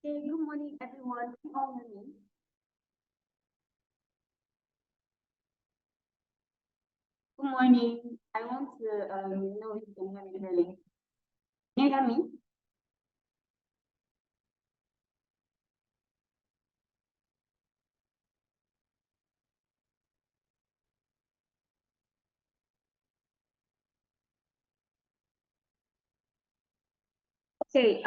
Hey, good morning, everyone. Can you all hear me? Good morning. I want to know if you can hear me clearly. Can you hear me? Okay.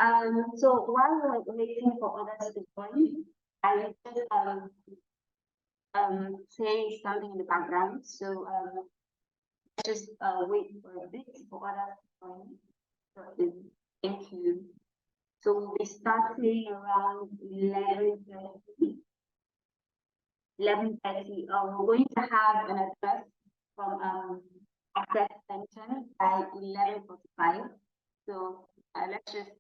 So while we're waiting for others to join, I just say something in the background. So just wait for a bit for others to join. So, thank you. So we'll be starting around 11:30. 11:30. We're going to have an address from Access Extension by 11:45. So let's just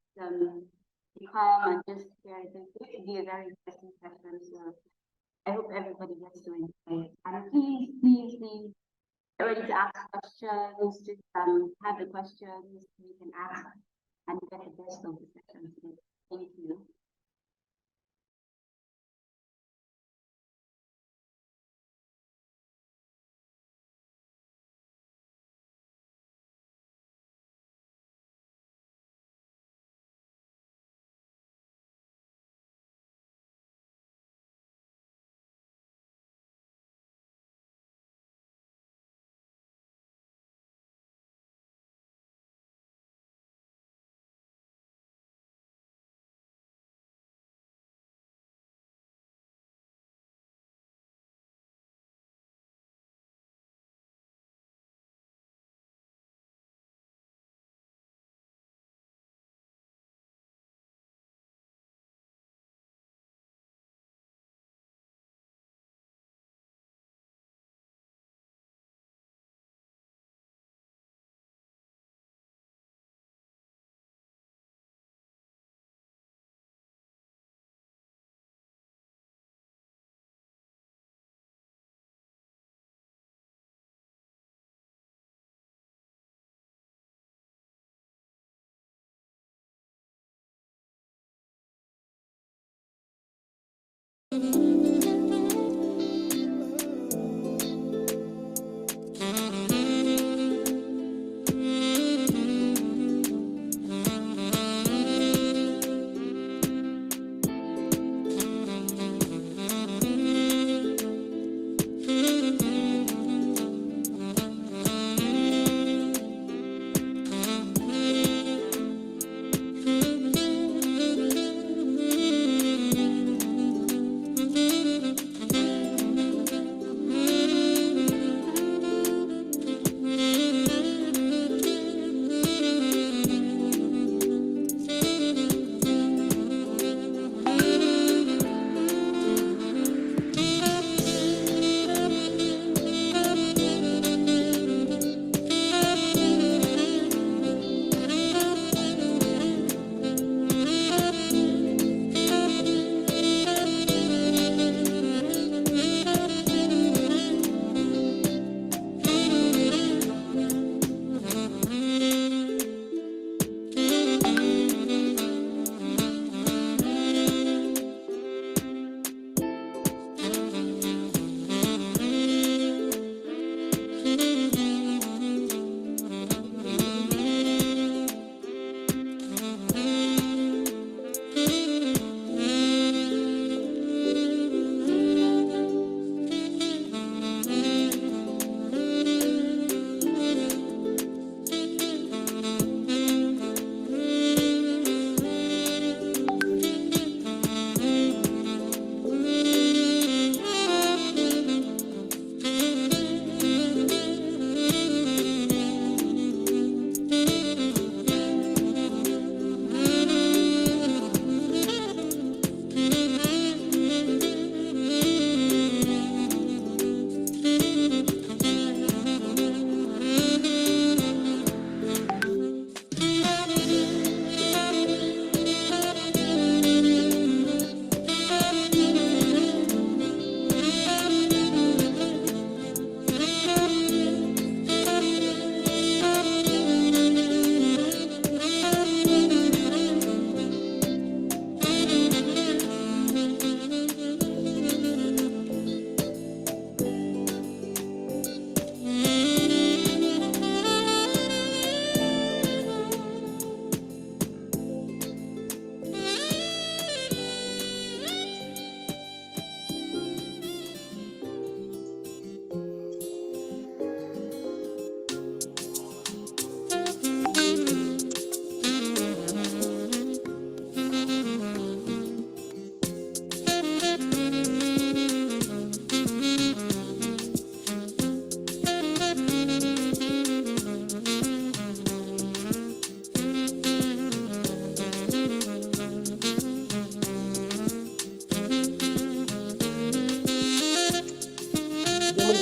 be calm and just hear it. It's going to be a very interesting session. So I hope everybody gets to enjoy it. And please get ready to ask questions. Just have the questions you can ask and get the best of the session today. Thank you.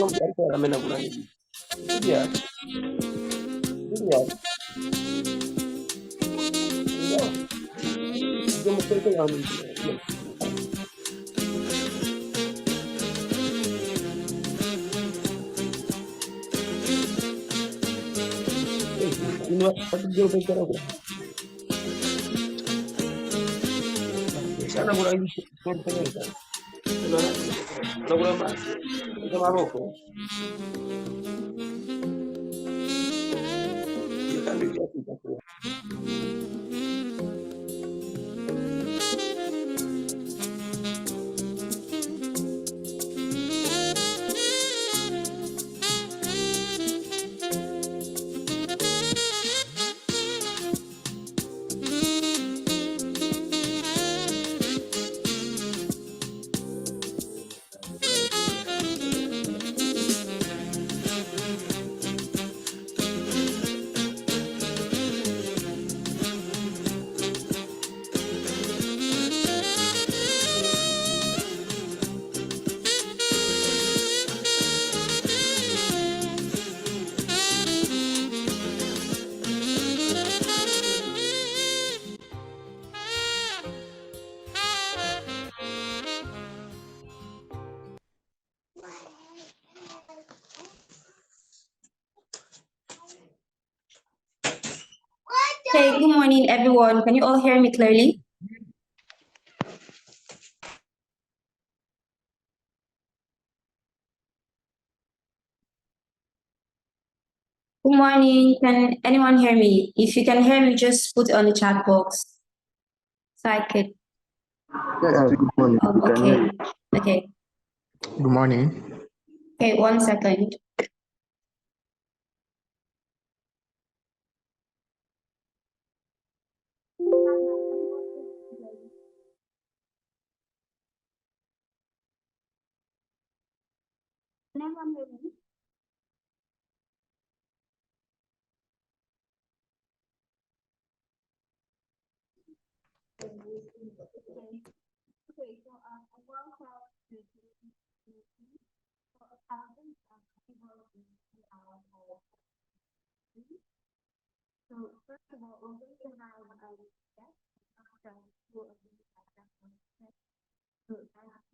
Sana kurang ini sebenarnya kan. Kalau kurang apa? Itu apa kok? Ya kan dia tidak. Okay, good morning, everyone. Can you all hear me clearly? Good morning. Can anyone hear me? If you can hear me, just put it on the chat box so I could. Yes, good morning. Okay. Okay. Good morning. Okay, 1 second. Can anyone hear me? Okay, so welcome to So first of all, we're going to have guest after school of the so that's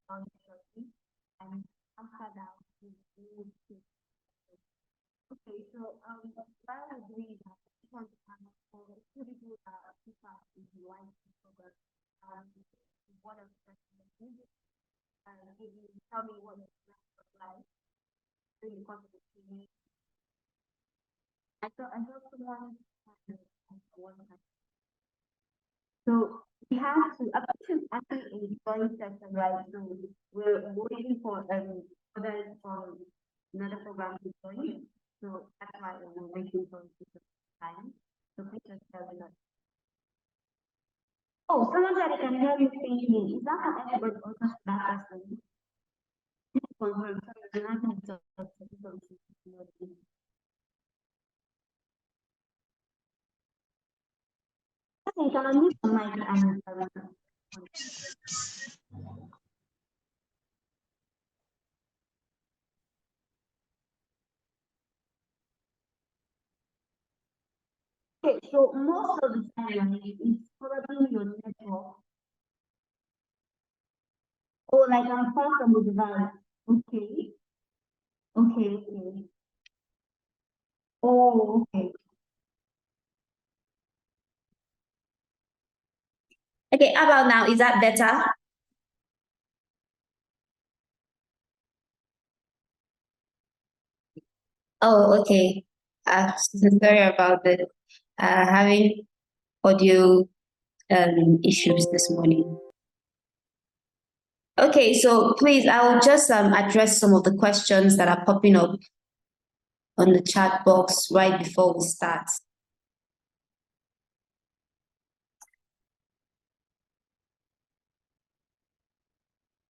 on shortly and after that we will okay, so while we're doing that, I just want to ask for two people that in the live program. One of the music give you tell me what it's like during the course of the training. I thought someone one time. So we have to actually a joint session, right? So we're waiting for others from another program to join. So that's why we're waiting for time. So please just tell me that. Oh, someone said I can hear you clearly. Is that how everybody also that person? Confirm. Okay, can I mute the mic and okay, so most of the time it's probably your network. Oh, like I'm far from the device. Okay. Okay, okay. Oh, okay. Okay, how about now? Is that better? Oh, okay. Sorry about the having audio issues this morning. Okay, so please, I'll just address some of the questions that are popping up on the chat box right before we start.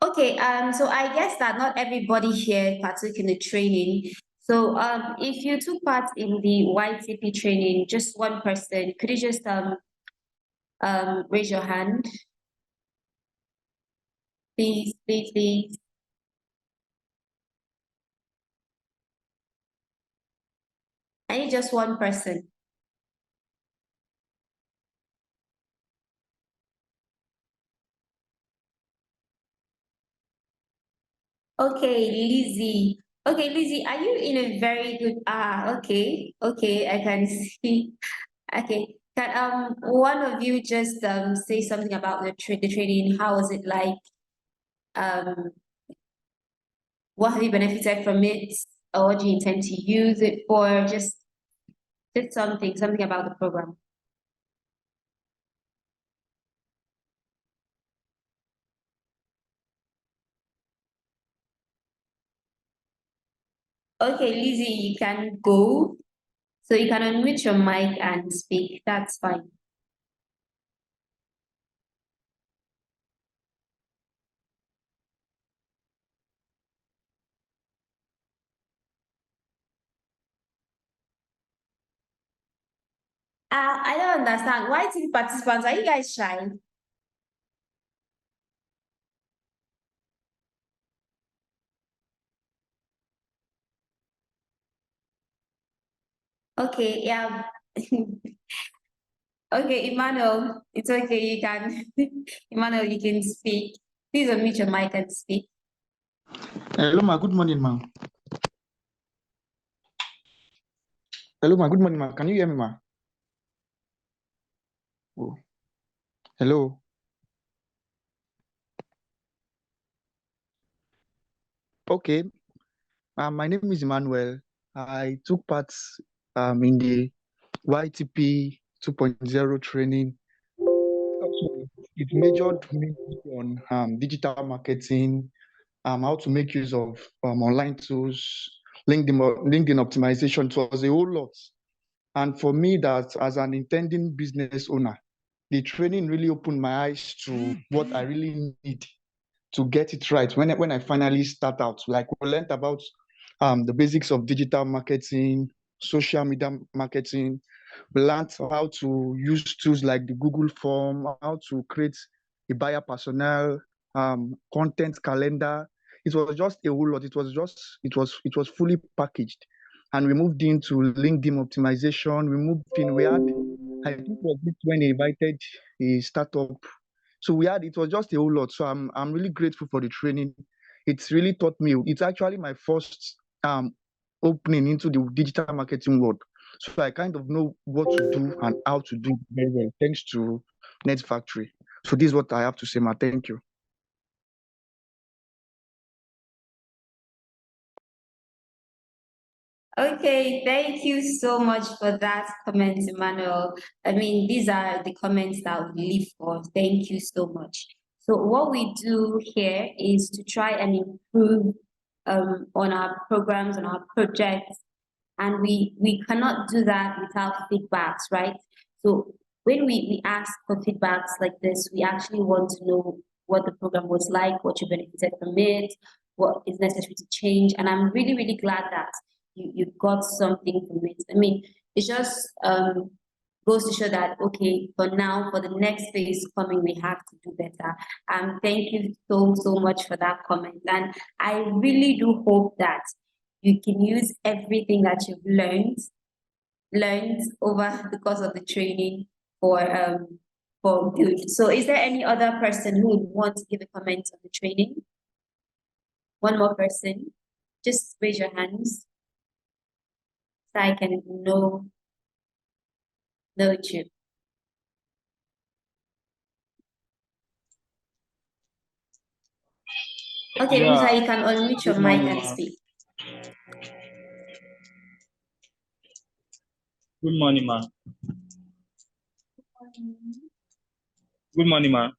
Okay, so I guess that not everybody here partook in the training. So if you took part in the YTP training, just one person, could you just raise your hand? Please, please, please. I need just one person. Okay, Lizzie. Okay, Lizzie, are you in a very good okay, I can see. Okay. Can one of you just say something about the training? How was it like? Um, what have you benefited from it? Or what do you intend to use it for? Just something about the program. Okay, Lizzie, you can go. So you can unmute your mic and speak. That's fine. I don't understand. Why team participants? Are you guys shy? Okay, yeah. Okay, Emmanuel, it's okay. You can, Emmanuel, you can speak. Please unmute your mic and speak. Hello, ma. Good morning, ma. Hello, ma. Good morning, ma. Can you hear me, ma? Oh. Hello. Okay. My name is Emmanuel. I took part in the YTP 2.0 training. Also, it majored me on digital marketing, how to make use of online tools, LinkedIn optimization. It was a whole lot. And for me, that as an intending business owner, the training really opened my eyes to what I really need to get it right when I finally start out. Like we learned about the basics of digital marketing, social media marketing. We learned how to use tools like the Google form, how to create a buyer personnel, content calendar. It was just a whole lot. It was fully packaged. And we moved into LinkedIn optimization. We moved in, we had, I think it was this when he invited a startup. So it was just a whole lot. So I'm really grateful for the training. It's really taught me. It's actually my first opening into the digital marketing world. So I kind of know what to do and how to do it very well, thanks to Net Factory. So this is what I have to say, ma. Thank you. Okay, thank you so much for that comment, Emmanuel. I mean, these are the comments that we live for. Thank you so much. So what we do here is to try and improve on our programs, on our projects, and we cannot do that without feedbacks, right? So when we ask for feedbacks like this, we actually want to know what the program was like, what you benefited from it, what is necessary to change. And I'm really, really glad that you got something from it. I mean, it just goes to show that, okay, for now, for the next phase coming, we have to do better. Thank you so much for that comment. And I really do hope that you can use everything that you've learned over the course of the training for good. So is there any other person who would want to give a comment on the training? One more person. Just raise your hands so I can know you. Okay, Yeah. Lisa, you can unmute your Good mic morning, and ma'am. speak. Good morning, ma'am. Good morning, ma'am.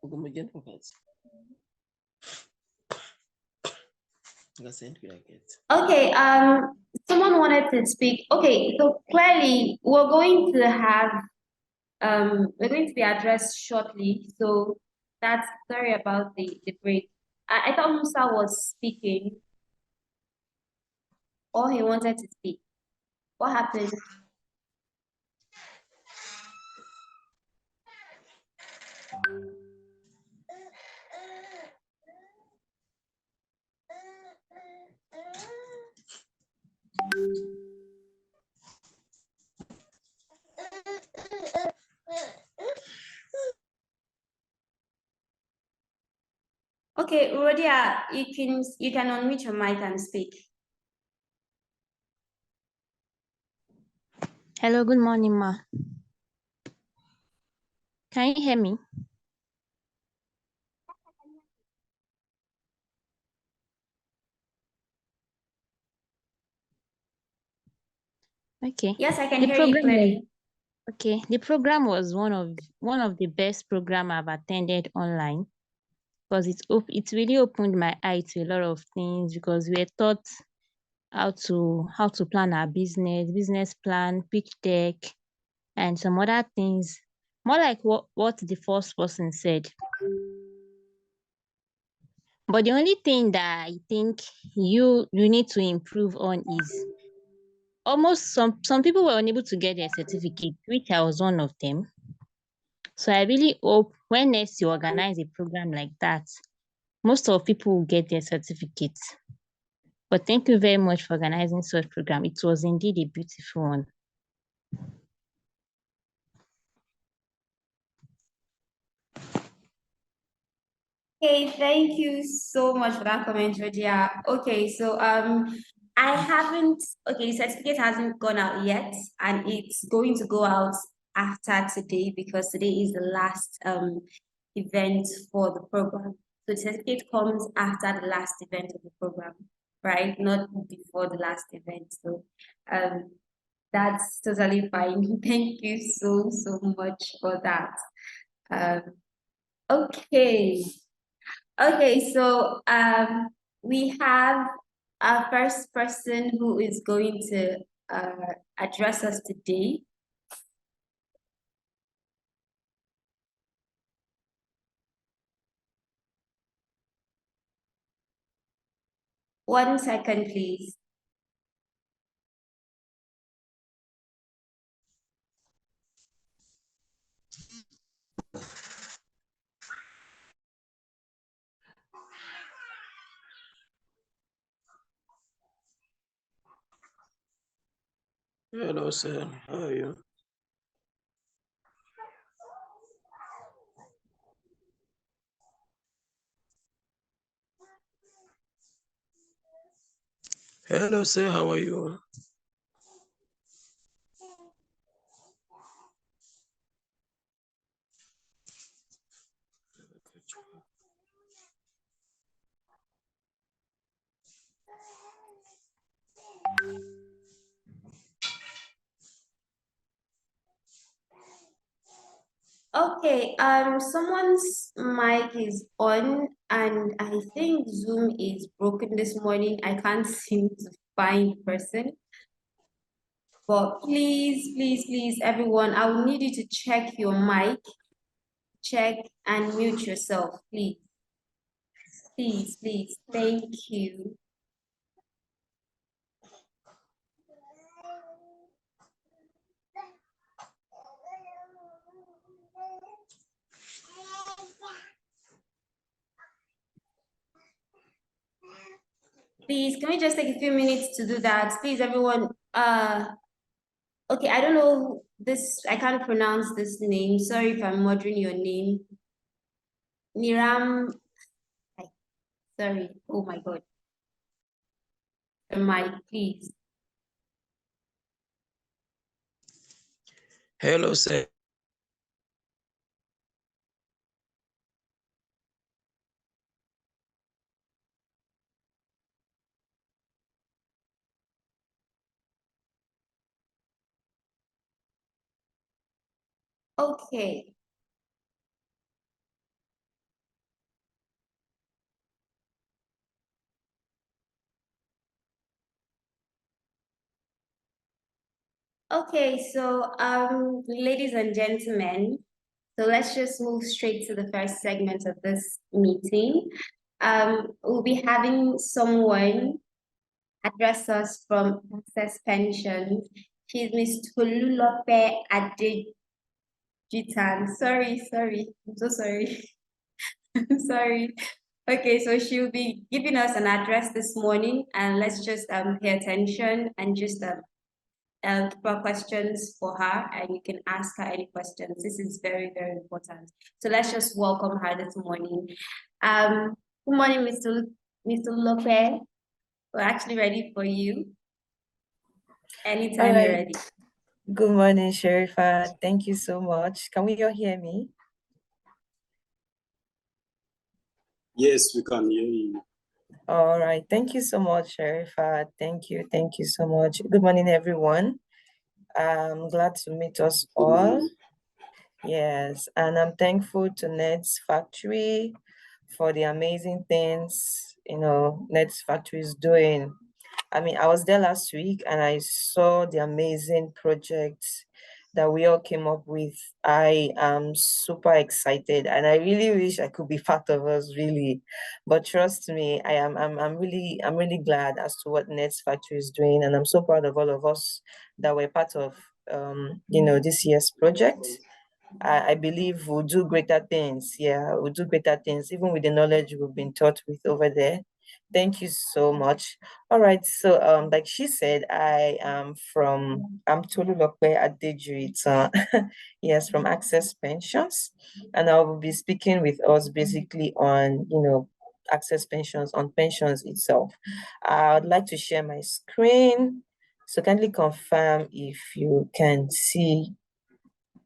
Ugumagenda ukazi. Okay, someone wanted to speak. Okay, so clearly we're going to be addressed shortly. So that's sorry about the break. I thought Musa was speaking, or he wanted to speak. What happened? Okay, Rodia, you can unmute your mic and speak. Hello, good morning, ma. Can you hear me? Okay. Yes, I can The hear you program was clearly. okay. The program was one of the best program I've attended online because it really opened my eye to a lot of things because we were taught how to plan our business plan, pitch deck, and some other things. More like what the first person said. But the only thing that I think you need to improve on is almost some people were unable to get their certificate, which I was one of them. So I really hope when next you organize a program like that, most of people will get their certificates. But thank you very much for organizing such program. It was indeed a beautiful one. Okay, thank you so much for that comment, Rodia. Okay, so I haven't the certificate hasn't gone out yet, and it's going to go out after today because today is the last event for the program. So the certificate comes after the last event of the program, right? Not before the last event. So that's totally fine. Thank you so much for that. Okay. Okay, so we have our first person who is going to address us today. One second, please. Hello, sir. How are you? Hello, sir. How are you? Okay, someone's mic is on, and I think Zoom is broken this morning. I can't seem to find the person. But please, everyone, I will need you to check your mic, check and mute yourself, please. Please, thank you. Please, can we just take a few minutes to do that? Please, everyone. Okay, I don't know this, I can't pronounce this name. Sorry if I'm murdering your name. Niram, sorry, oh my God. Mic, please. Hello, sir. Okay. Okay, so ladies and gentlemen, so let's just move straight to the first segment of this meeting. We'll be having someone address us from Access Pensions. She's Ms. Tolulope Adejitan. Sorry, I'm so sorry. I'm sorry. Okay, so she'll be giving us an address this morning, and let's just pay attention and just for questions for her, and you can ask her any questions. This is very, very important. So let's just welcome her this morning. Good morning, Mr. Lope. We're actually ready for you. Anytime you're ready. Good morning, Sherifa. Thank you so much. Can we all hear me? Yes, we can hear you. All right. Thank you so much, Sherifa. Thank you. Thank you so much. Good morning, everyone. I'm glad to meet us all. Yes, and I'm thankful to Ned's Factory for the amazing things, Ned's Factory is doing. I mean, I was there last week and I saw the amazing projects that we all came up with. I am super excited and I really wish I could be part of us, really. But trust me, I'm really glad as to what Ned's Factory is doing, and I'm so proud of all of us that were part of this year's project. I believe we'll do greater things. Yeah, we'll do greater things, even with the knowledge we've been taught with over there. Thank you so much. All right, so like she said, I'm Tolulope Adejuit, yes, from Access Pensions, and I will be speaking with us basically on, Access Pensions, on pensions itself. I would like to share my screen, so kindly confirm if you can see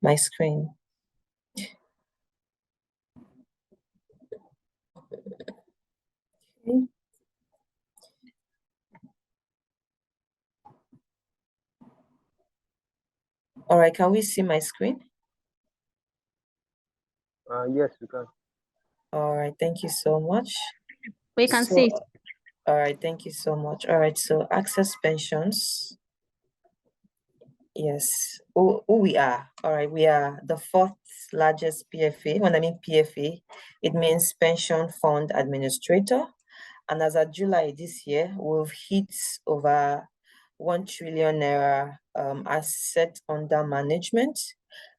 my screen. Okay. All right, can we see my screen? Yes, we can. All right, thank you so much. We can see it. All right, thank you so much. All right, so Access Pensions. Yes, who we are. All right, we are the fourth largest PFA. When I mean PFA, it means Pension Fund Administrator. And as of July this year, we've hit over 1 trillion naira asset under management.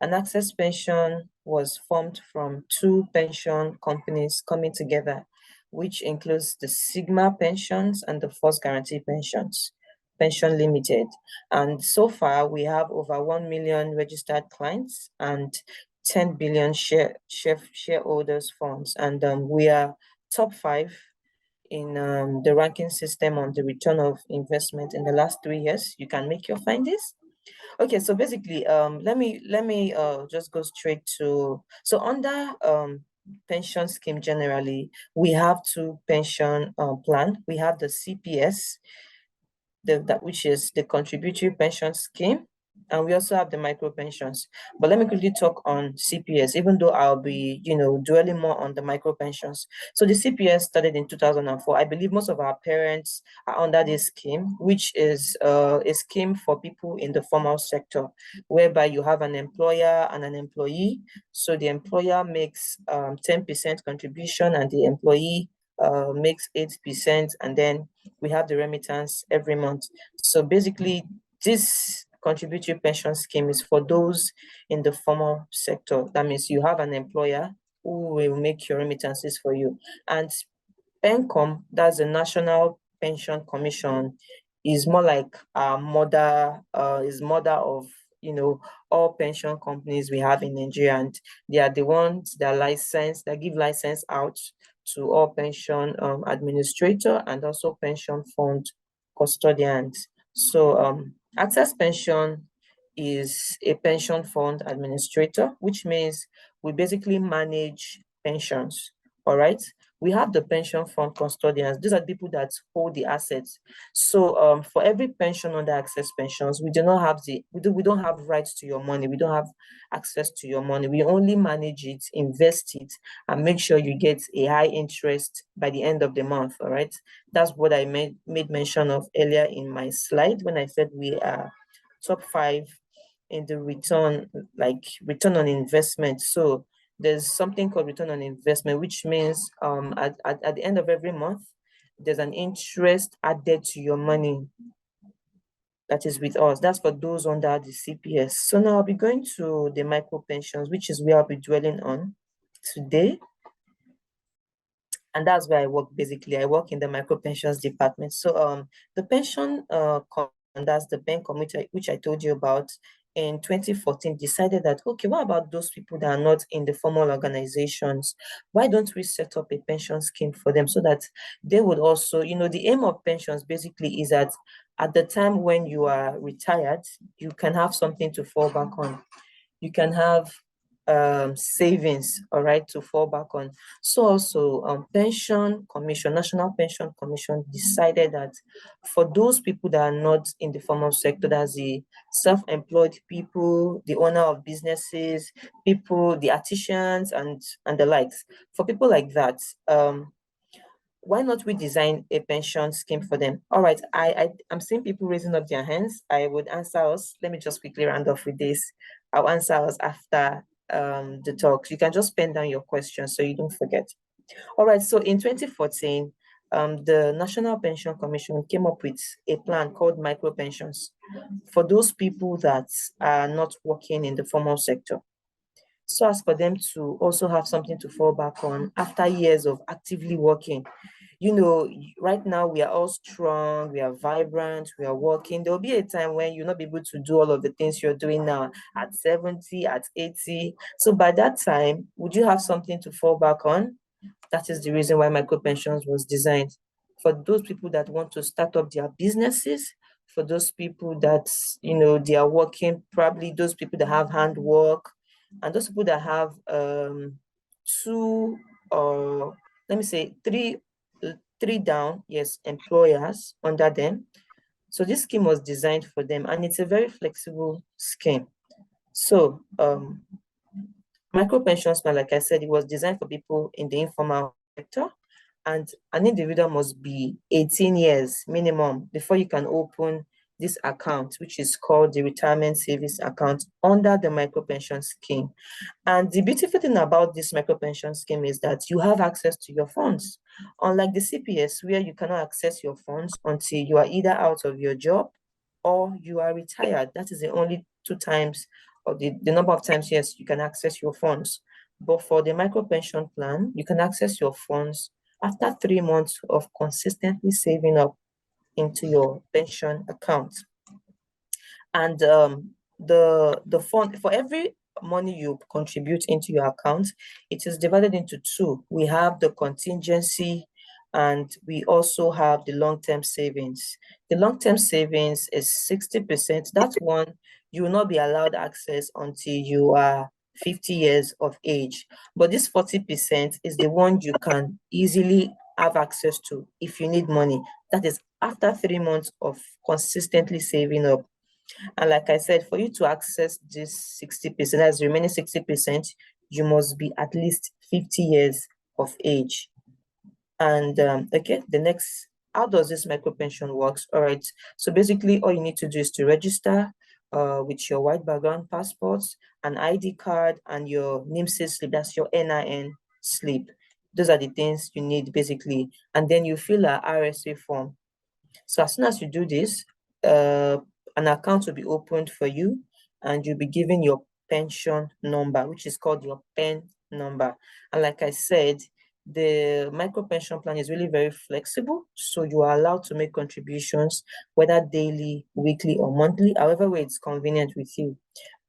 And Access Pension was formed from two pension companies coming together, which includes the Sigma Pensions and the First Guarantee Pension Limited. And so far, we have over 1 million registered clients and 10 billion shareholders funds. And we are top 5 in the ranking system on the return of investment in the last 3 years. You can make your findings. Okay, so basically, let me just go straight to, so under pension scheme generally, we have two pension plan. We have the CPS, which is the contributory pension scheme, and we also have the micro pensions. But let me quickly talk on CPS, even though I'll be, dwelling more on the micro pensions. So the CPS started in 2004. I believe most of our parents are under this scheme, which is a scheme for people in the formal sector, whereby you have an employer and an employee. So the employer makes 10% contribution and the employee makes 8%, and then we have the remittance every month. So basically, this contributory pension scheme is for those in the formal sector. That means you have an employer who will make your remittances for you. And PENCOM, that's the National Pension Commission, is more like mother of all pension companies we have in Nigeria, and they are the ones that give license out to all pension administrator and also pension fund custodians. So Access Pension is a pension fund administrator, which means we basically manage pensions. All right. We have the pension fund custodians. These are the people that hold the assets. So for every pension under Access Pensions, we don't have rights to your money. We don't have access to your money. We only manage it, invest it, and make sure you get a high interest by the end of the month. All right. That's what I made mention of earlier in my slide when I said we are top 5 in the return on investment. So there's something called return on investment, which means at the end of every month, there's an interest added to your money that is with us. That's for those under the CPS. So now I'll be going to the micro pensions, which is where I'll be dwelling on today. And that's where I work. Basically, I work in the micro pensions department. So the pension that's the bank committee, which I told you about in 2014, decided that, okay, what about those people that are not in the formal organizations? Why don't we set up a pension scheme for them so that they would also, the aim of pensions basically is that at the time when you are retired, you can have something to fall back on. You can have savings, all right, to fall back on. So also Pension Commission, National Pension Commission decided that for those people that are not in the formal sector, that's the self-employed people, the owner of businesses, people, the artisans and the likes, for people like that, why not we design a pension scheme for them? All right, I'm seeing people raising up their hands. I would answer us. Let me just quickly round off with this. I'll answer us after the talk. You can just pen down your questions so you don't forget. All right, so in 2014, the National Pension Commission came up with a plan called micro pensions for those people that are not working in the formal sector, so as for them to also have something to fall back on after years of actively working. Right now we are all strong, we are vibrant, we are working. There'll be a time when you'll not be able to do all of the things you're doing now at 70, at 80. So by that time, would you have something to fall back on? That is the reason why micro pensions was designed. For those people that want to start up their businesses, for those people that, they are working, probably those people that have handwork, and those people that have three down, yes, employers under them. So this scheme was designed for them, and it's a very flexible scheme. So micro pensions plan, like I said, it was designed for people in the informal sector, and an individual must be 18 years minimum before you can open this account, which is called the retirement savings account under the micro pension scheme. And the beautiful thing about this micro pension scheme is that you have access to your funds, unlike the CPS, where you cannot access your funds until you are either out of your job or you are retired. That is the only 2 times, or the number of times, yes, you can access your funds. But for the micro pension plan, you can access your funds after 3 months of consistently saving up into your pension account. And the fund, for every money you contribute into your account, it is divided into 2. We have the contingency, and we also have the long-term savings. The long-term savings is 60%. That one, you will not be allowed access until you are 50 years of age. But this 40% is the one you can easily have access to if you need money. That is after 3 months of consistently saving up. And like I said, for you to access this 60%, as the remaining 60%, you must be at least 50 years of age. And okay, the next, how does this micro pension works? All right, so basically all you need to do is to register with your white background passports, an ID card, and your NIMSIS slip. That's your NIN slip. Those are the things you need basically. And then you fill a RSA form. So as soon as you do this, an account will be opened for you, and you'll be given your pension number, which is called your PEN number. And like I said, the micro pension plan is really very flexible. So you are allowed to make contributions, whether daily, weekly, or monthly, however way it's convenient with you.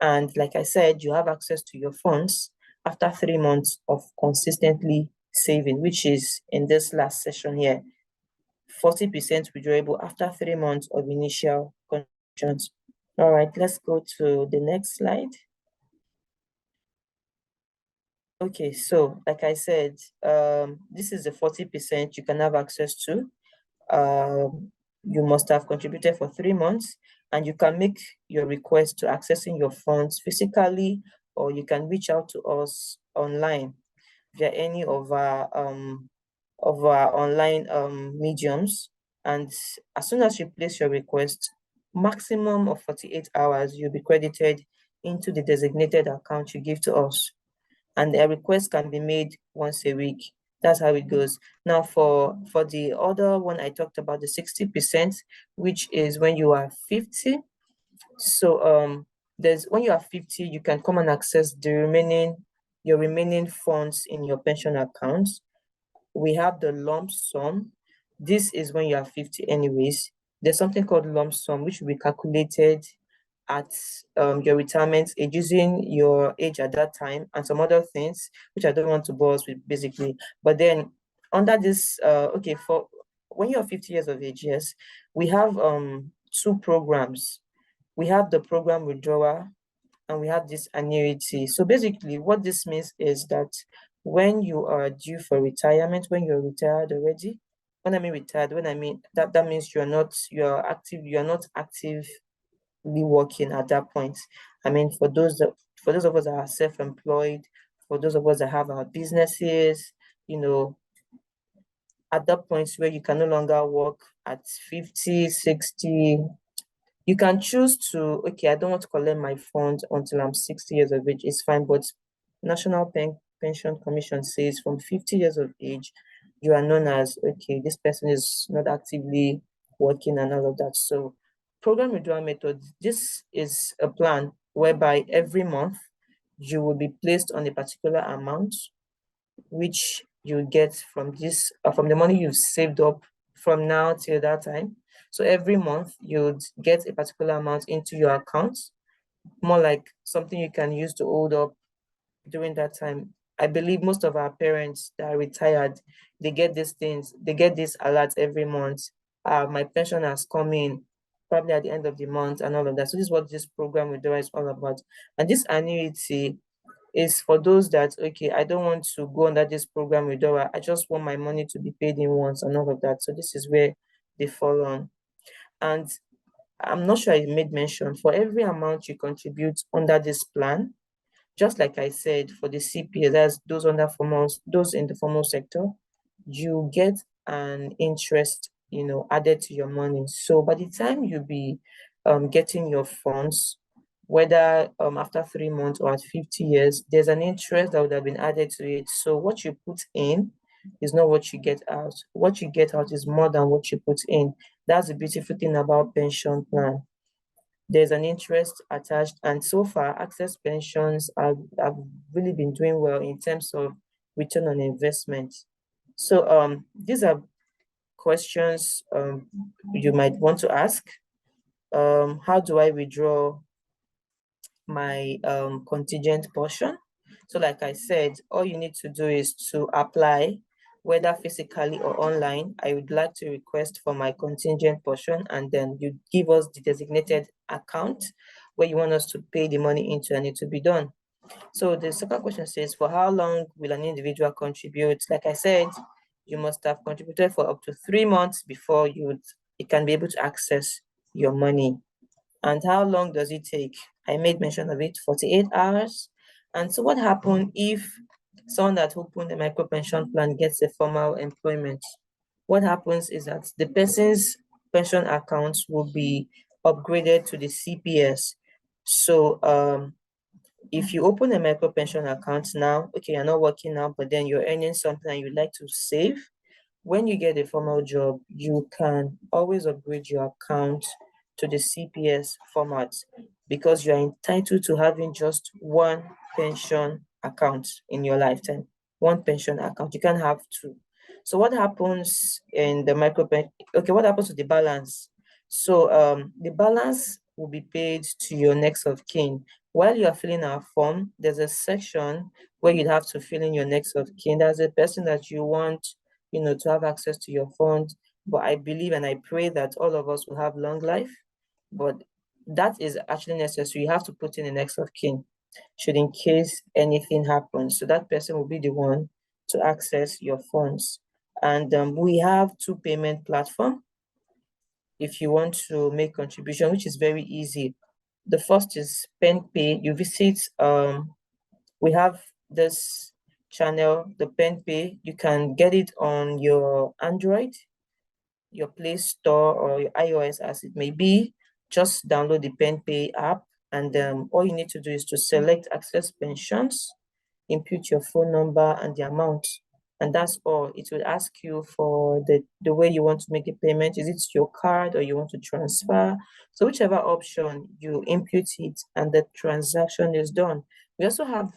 And like I said, you have access to your funds after 3 months of consistently saving, which is in this last session here. 40% withdrawable after 3 months of initial contributions. All right, let's go to the next slide. Okay, so like I said, this is the 40% you can have access to. You must have contributed for 3 months, and you can make your request to accessing your funds physically, or you can reach out to us online via any of our online mediums. And as soon as you place your request, maximum of 48 hours, you'll be credited into the designated account you give to us. And a request can be made once a week. That's how it goes. Now, for the other one I talked about, the 60%, which is when you are 50. So there's when you are 50, you can come and access your remaining funds in your pension account. We have the lump sum. This is when you are 50 anyways. There's something called lump sum, which will be calculated at your retirement age using your age at that time and some other things, which I don't want to bore us with basically. But then under this, okay, for when you're 50 years of age, yes, we have two programs. We have the program withdrawal and we have this annuity. So basically what this means is that when you are due for retirement, when you're retired already, when I mean retired, that means you're not actively working at that point. I mean, for those of us that are self-employed, for those of us that have our businesses, at that point where you can no longer work at 50, 60, you can choose to, okay, I don't want to collect my funds until I'm 60 years of age. It's fine, but National Pension Commission says from 50 years of age, you are known as, okay, this person is not actively working and all of that. So program withdrawal method, this is a plan whereby every month you will be placed on a particular amount, which you get from this, from the money you've saved up from now till that time. So every month you'd get a particular amount into your account, more like something you can use to hold up during that time. I believe most of our parents that are retired, they get these things, they get this alert every month. My pension has come in probably at the end of the month and all of that. So this is what this program withdrawal is all about. And this annuity is for those that, okay, I don't want to go under this program withdrawal. I just want my money to be paid in once and all of that. So this is where they fall on. And I'm not sure I made mention, for every amount you contribute under this plan, just like I said, for the CPA, that's those in the formal sector, you get an interest, added to your money. So by the time you be getting your funds, whether after 3 months or at 50 years, there's an interest that would have been added to it. So what you put in is not what you get out. What you get out is more than what you put in. That's the beautiful thing about pension plan. There's an interest attached, and so far Access Pensions have really been doing well in terms of return on investment. So these are questions you might want to ask. How do I withdraw my contingent portion? So like I said, all you need to do is to apply, whether physically or online. I would like to request for my contingent portion, and then you give us the designated account where you want us to pay the money into, and it will be done. So the second question says, for how long will an individual contribute? Like I said, you must have contributed for up to 3 months before you can be able to access your money. And how long does it take? I made mention of it, 48 hours. And so what happens if someone that opened a micro pension plan gets a formal employment? What happens is that the person's pension accounts will be upgraded to the CPS. So if you open a micro pension account now, okay, you're not working now, but then you're earning something and you'd like to save, when you get a formal job, you can always upgrade your account to the CPS format, because you're entitled to having just one pension account in your lifetime. One pension account, you can't have two. So what happens in the what happens to the balance? So the balance will be paid to your next of kin. While you are filling our form, there's a section where you'd have to fill in your next of kin. That's a person that you want, to have access to your fund. But I believe and I pray that all of us will have long life. But that is actually necessary. You have to put in the next of kin, should in case anything happens. So that person will be the one to access your funds. And we have 2 payment platforms if you want to make contribution, which is very easy. The first is PenPay. You visit, we have this channel, the PenPay. You can get it on your Android, your Play Store, or your iOS, as it may be. just download the PenPay app, and all you need to do is to select Access Pensions, input your phone number and the amount, and that's all. It will ask you for the way you want to make the payment. Is it your card or you want to transfer? So whichever option, you input it and the transaction is done. We also have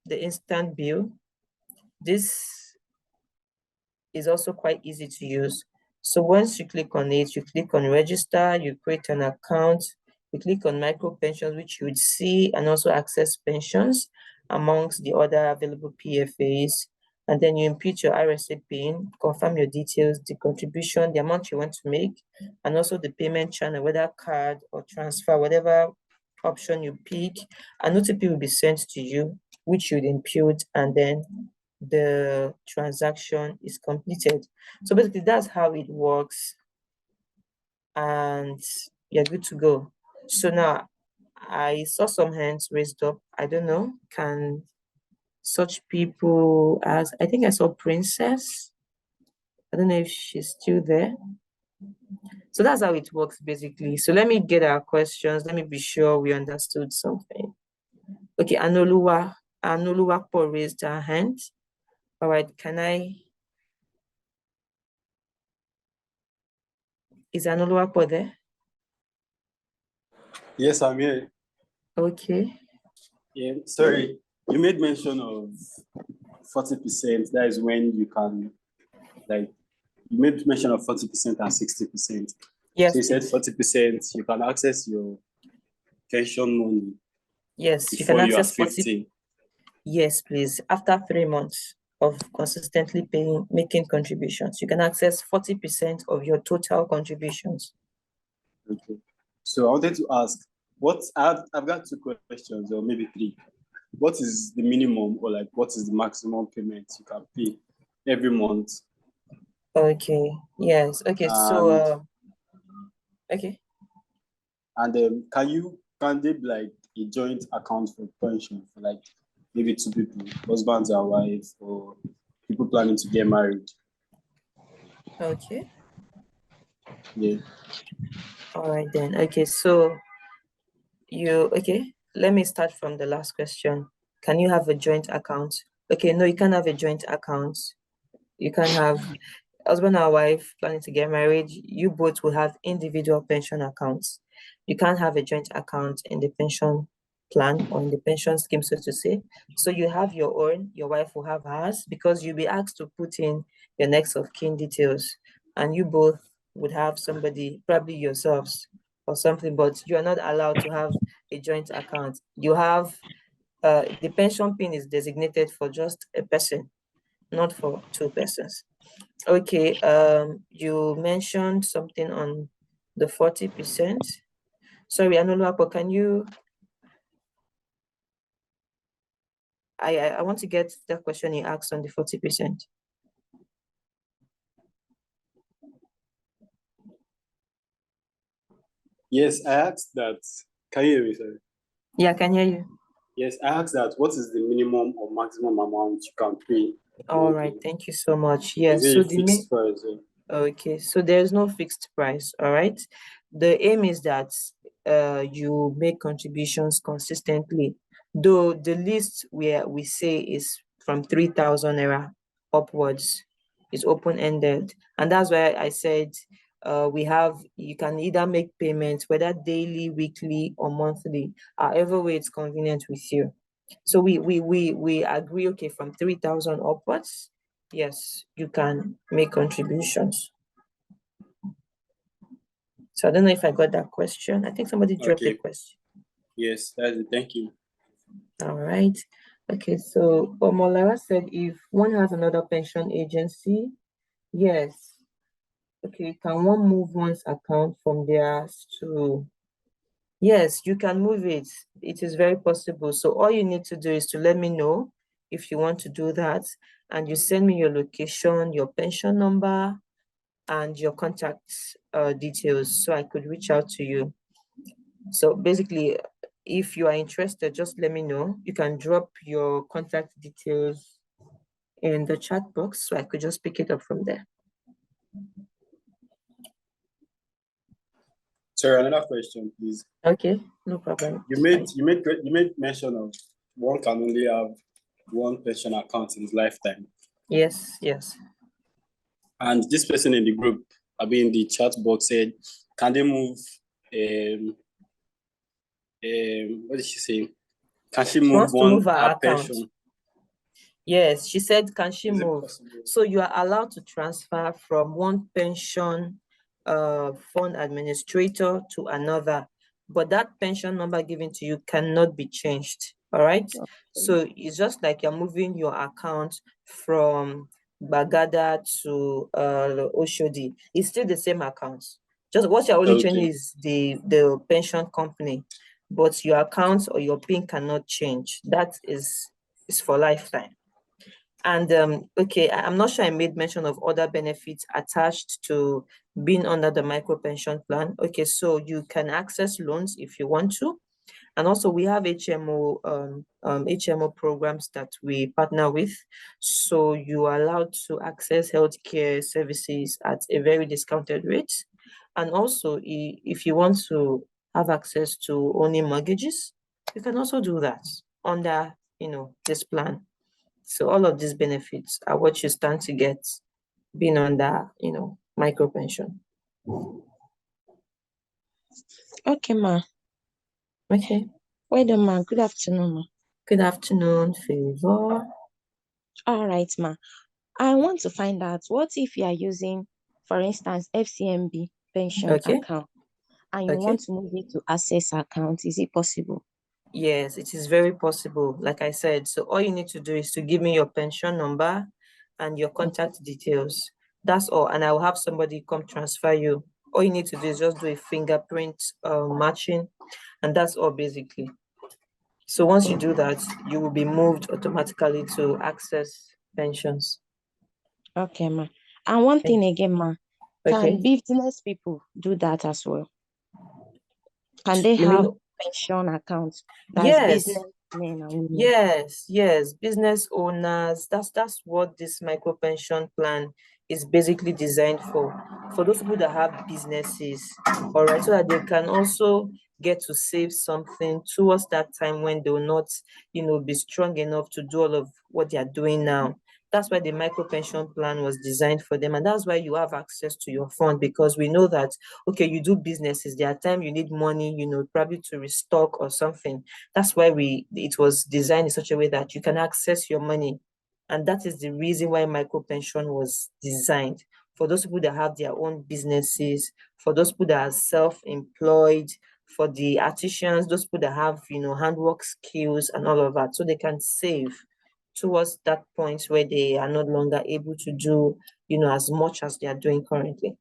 the instant bill. This is also quite easy to use. So once you click on it, you click on register, you create an account, you click on micro pensions, which you would see, and also Access Pensions amongst the other available PFAs. And then you input your RSA PIN, confirm your details, the contribution, the amount you want to make, and also the payment channel, whether card or transfer, whatever option you pick. An OTP will be sent to you, which you'd input, and then the transaction is completed. So basically that's how it works, and you're good to go. So now I saw some hands raised up. I don't know, can such people ask? I think I saw Princess. I don't know if she's still there. So that's how it works basically. So let me get our questions. Let me be sure we understood something. Okay, Anoluwa raised her hand. All right, is Anoluwapo there? Yes, I'm here. Okay. Yeah, sorry. You made mention of 40%. That is when you can, like, you made mention of 40% and 60%. Yes. So you said 40%, you can access your pension money. Yes, you before can you are access 50. Yes, please. After 3 months of consistently making contributions, you can access 40% of your total contributions. Okay. So I wanted to ask, I've got 2 questions, or maybe 3. What is the minimum, or like what is the maximum payment you can pay every month? Okay. Yes. Okay. Okay. And can they be like a joint account for pension for like maybe 2 people, husbands and wives, or people planning to get married? Okay. Yeah. All right then. Okay. So let me start from the last question. Can you have a joint account? Okay, no, you can't have a joint account. You can have husband and wife planning to get married. You both will have individual pension accounts. You can't have a joint account in the pension plan or in the pension scheme, so to say. So you have your own, your wife will have hers, because you'll be asked to put in your next of kin details, and you both would have somebody, probably yourselves or something, but you are not allowed to have a joint account. You have the pension pin is designated for just a person, not for 2 persons. Okay, you mentioned something on the 40%. Sorry, Anoluwapo, can you? I want to get the question you asked on the 40%. Yes, I asked that. Can you hear me, sir? Yeah, I can hear you. Yes, I asked that. What is the minimum or maximum amount you can pay? All right, thank you so much. Yes, Is so it a fixed price? Okay, so there's no fixed price. All right, the aim is that you make contributions consistently, though the least where we say is from 3,000 naira upwards is open-ended, and that's why I said you can either make payments whether daily, weekly, or monthly, however way it's convenient with you. So we agree, okay, from 3,000 upwards, yes, you can make contributions. So I don't know if I got that question. I think somebody dropped the question. Yes, that's it. Thank you. All right. Okay, so Omolara said if one has another pension agency, yes. Okay, can one move one's account from theirs to? Yes, you can move it. It is very possible. So all you need to do is to let me know if you want to do that, and you send me your location, your pension number, and your contact details so I could reach out to you. So basically, if you are interested, just let me know. You can drop your contact details in the chat box so I could just pick it up from there. Sorry, another question, please. Okay, no problem. You made mention of one can only have one pension account in his lifetime. Yes, yes. And this person in the group, in the chat box said, can they move what did she say? Can she She move wants to move her her account. pension? Yes, she said, can she Is it move? possible? So you are allowed to transfer from one pension fund administrator to another, but that pension number given to you cannot be changed. All right. So it's just like you're moving your account from Bagada to Oshodi. It's still the same account. Just what you're only changing is the pension company, but your account or your PIN cannot change. That is for lifetime. And okay, I'm not sure I made mention of other benefits attached to being under the micro pension plan. Okay, so you can access loans if you want to. And also we have HMO HMO programs that we partner with. So you are allowed to access healthcare services at a very discounted rate. And also if you want to have access to owning mortgages, you can also do that under, this plan. So all of these benefits are what you stand to get being under, micro pension. Okay, ma. Okay. Well done, ma. Good afternoon, ma. Good afternoon, Favor. All right, ma. I want to find out, what if you are using, for instance, FCMB pension account, and you want to move it to Access account? Is it possible? Yes, it is very possible. Like I said, so all you need to do is to give me your pension number and your contact details. That's all. And I will have somebody come transfer you. All you need to do is just do a fingerprint matching, and that's all basically. So once you do that, you will be moved automatically to Access Pensions. Okay, ma. And one thing again, ma. Can business people do that as well? Can they have pension accounts? Yes. Businessmen and women. Yes. Business owners. That's what this micro pension plan is basically designed for those people that have businesses, all right, so that they can also get to save something towards that time when they will not, be strong enough to do all of what they are doing now. That's why the micro pension plan was designed for them. And that's why you have access to your fund, because we know that, okay, you do businesses, there are times you need money, probably to restock or something. That's why it was designed in such a way that you can access your money. And that is the reason why micro pension was designed for those people that have their own businesses, for those people that are self-employed, for the artisans, those people that have, handwork skills and all of that, so they can save towards that point where they are no longer able to do, as much as they are doing currently.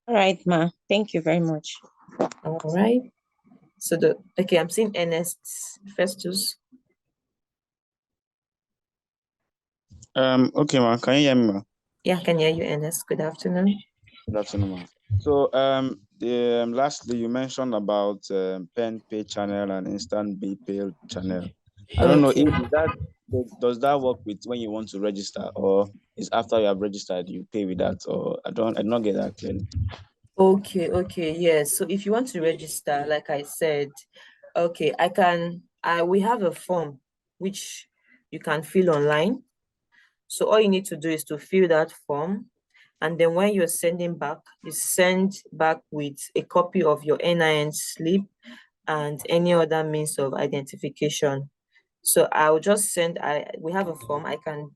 All right, ma. Thank you very much. All right. So I'm seeing Ernest Festus. Okay, ma. Can you hear me, ma? Yeah, I can hear you, Ernest. Good afternoon. Good afternoon, ma. So, lastly, you mentioned about PenPay channel and Instant Pay channel. I don't know if does that work with when you want to register, or is after you have registered you pay with that, or I don't get that clearly. Okay, yes. So if you want to register, like I said, okay, we have a form which you can fill online. So all you need to do is to fill that form. And then when you're sending back, you send back with a copy of your NIN slip and any other means of identification. So I'll just we have a form, I can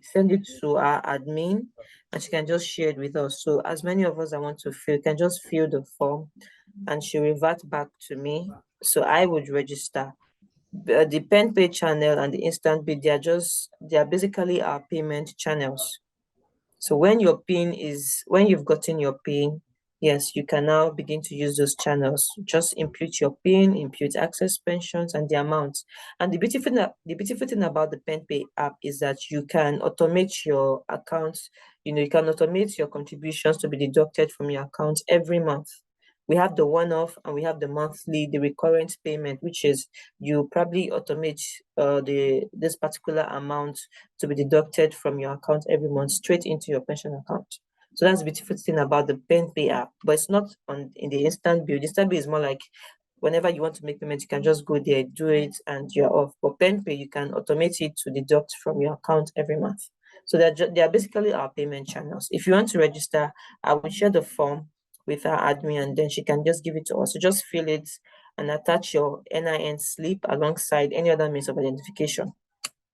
send it to our admin and she can just share it with us. So as many of us that want to fill, can just fill the form and she revert back to me. So I would register. The PenPay channel and the Instant Pay, they are basically our payment channels. So when you've gotten your PIN, yes, you can now begin to use those channels. Just input your PIN, input Access Pensions and the amount. And the beautiful thing about the PenPay app is that you can automate your accounts. You can automate your contributions to be deducted from your account every month. We have the one-off and we have the monthly, the recurrent payment, which is you probably automate this particular amount to be deducted from your account every month straight into your pension account. So that's the beautiful thing about the PenPay app, but it's not in the instant bill. The instant bill is more like whenever you want to make payment, you can just go there, do it, and you're off. But PenPay, you can automate it to deduct from your account every month. So they are basically our payment channels. If you want to register, I will share the form with our admin, and then she can just give it to us. So just fill it and attach your NIN slip alongside any other means of identification.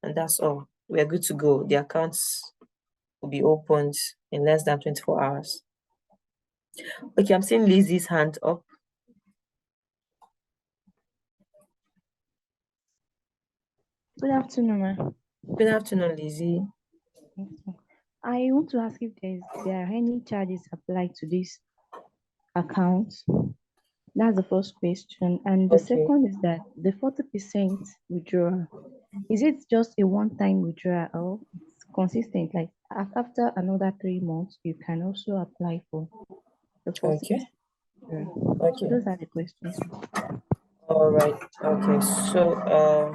And that's all. We are good to go. The accounts will be opened in less than 24 hours. Okay, I'm seeing Lizzie's hand up. Good afternoon, ma'am. Good afternoon, Lizzie. I want to ask if there are any charges applied to this account. That's the first question. And the second is that the 40% withdrawal, is it just a one-time withdrawal or it's consistent? Like after another 3 months, you can also apply for the 40%. Okay. Those are the questions. All right. Okay. So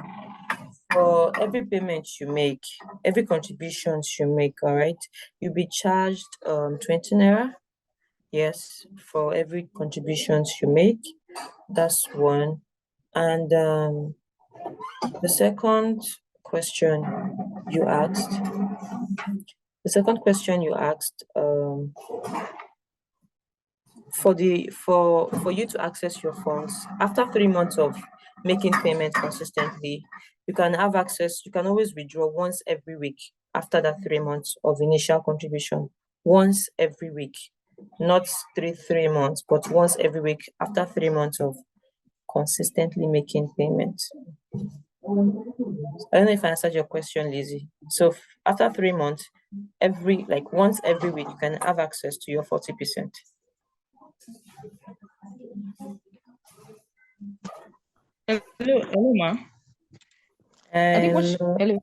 for every payment you make, every contributions you make, all right, you'll be charged 20 naira. Yes, for every contributions you make. That's one. And the second question you asked, for you to access your funds after 3 months of making payments consistently, you can have access. You can always withdraw once every week after that 3 months of initial contribution. Once every week, not three months, but once every week after 3 months of consistently making payments. I don't know if I answered your question, Lizzie. So after 3 months, once every week, you can have access to your 40%. Hello, ma. Hello.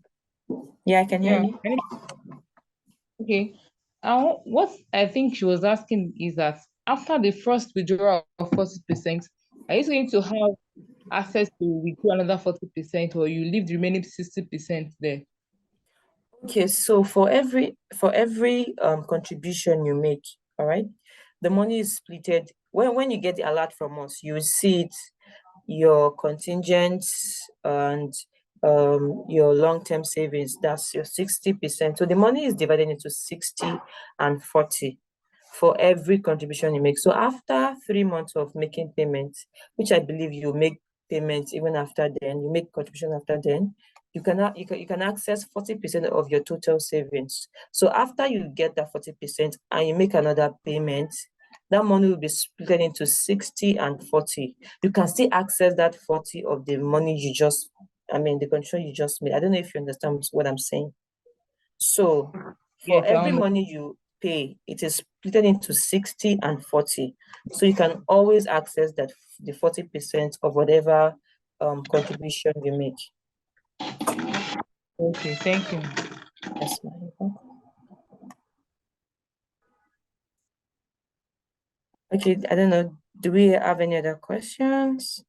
Yeah, I can hear you. Okay. What I think she was asking is that after the first withdrawal of 40%, are you going to have access to withdraw another 40%, or you leave the remaining 60% there? Okay, so for every contribution you make, all right, the money is splitted. When you get the alert from us, you will see it, your contingents and your long-term savings. That's your 60%. So the money is divided into 60 and 40 for every contribution you make. So after 3 months of making payments, which I believe you make payments even after then, you make contribution after then, you can access 40% of your total savings. So after you get that 40% and you make another payment, that money will be split into 60 and 40. You can still access that 40 of the money the contribution you just made. I don't know if you understand what I'm saying. So for every money you pay, it is split into 60 and 40. So you can always access the 40% of whatever contribution you make. Okay, thank you. Yes, ma'am. Okay, I don't know. Do we have any other questions?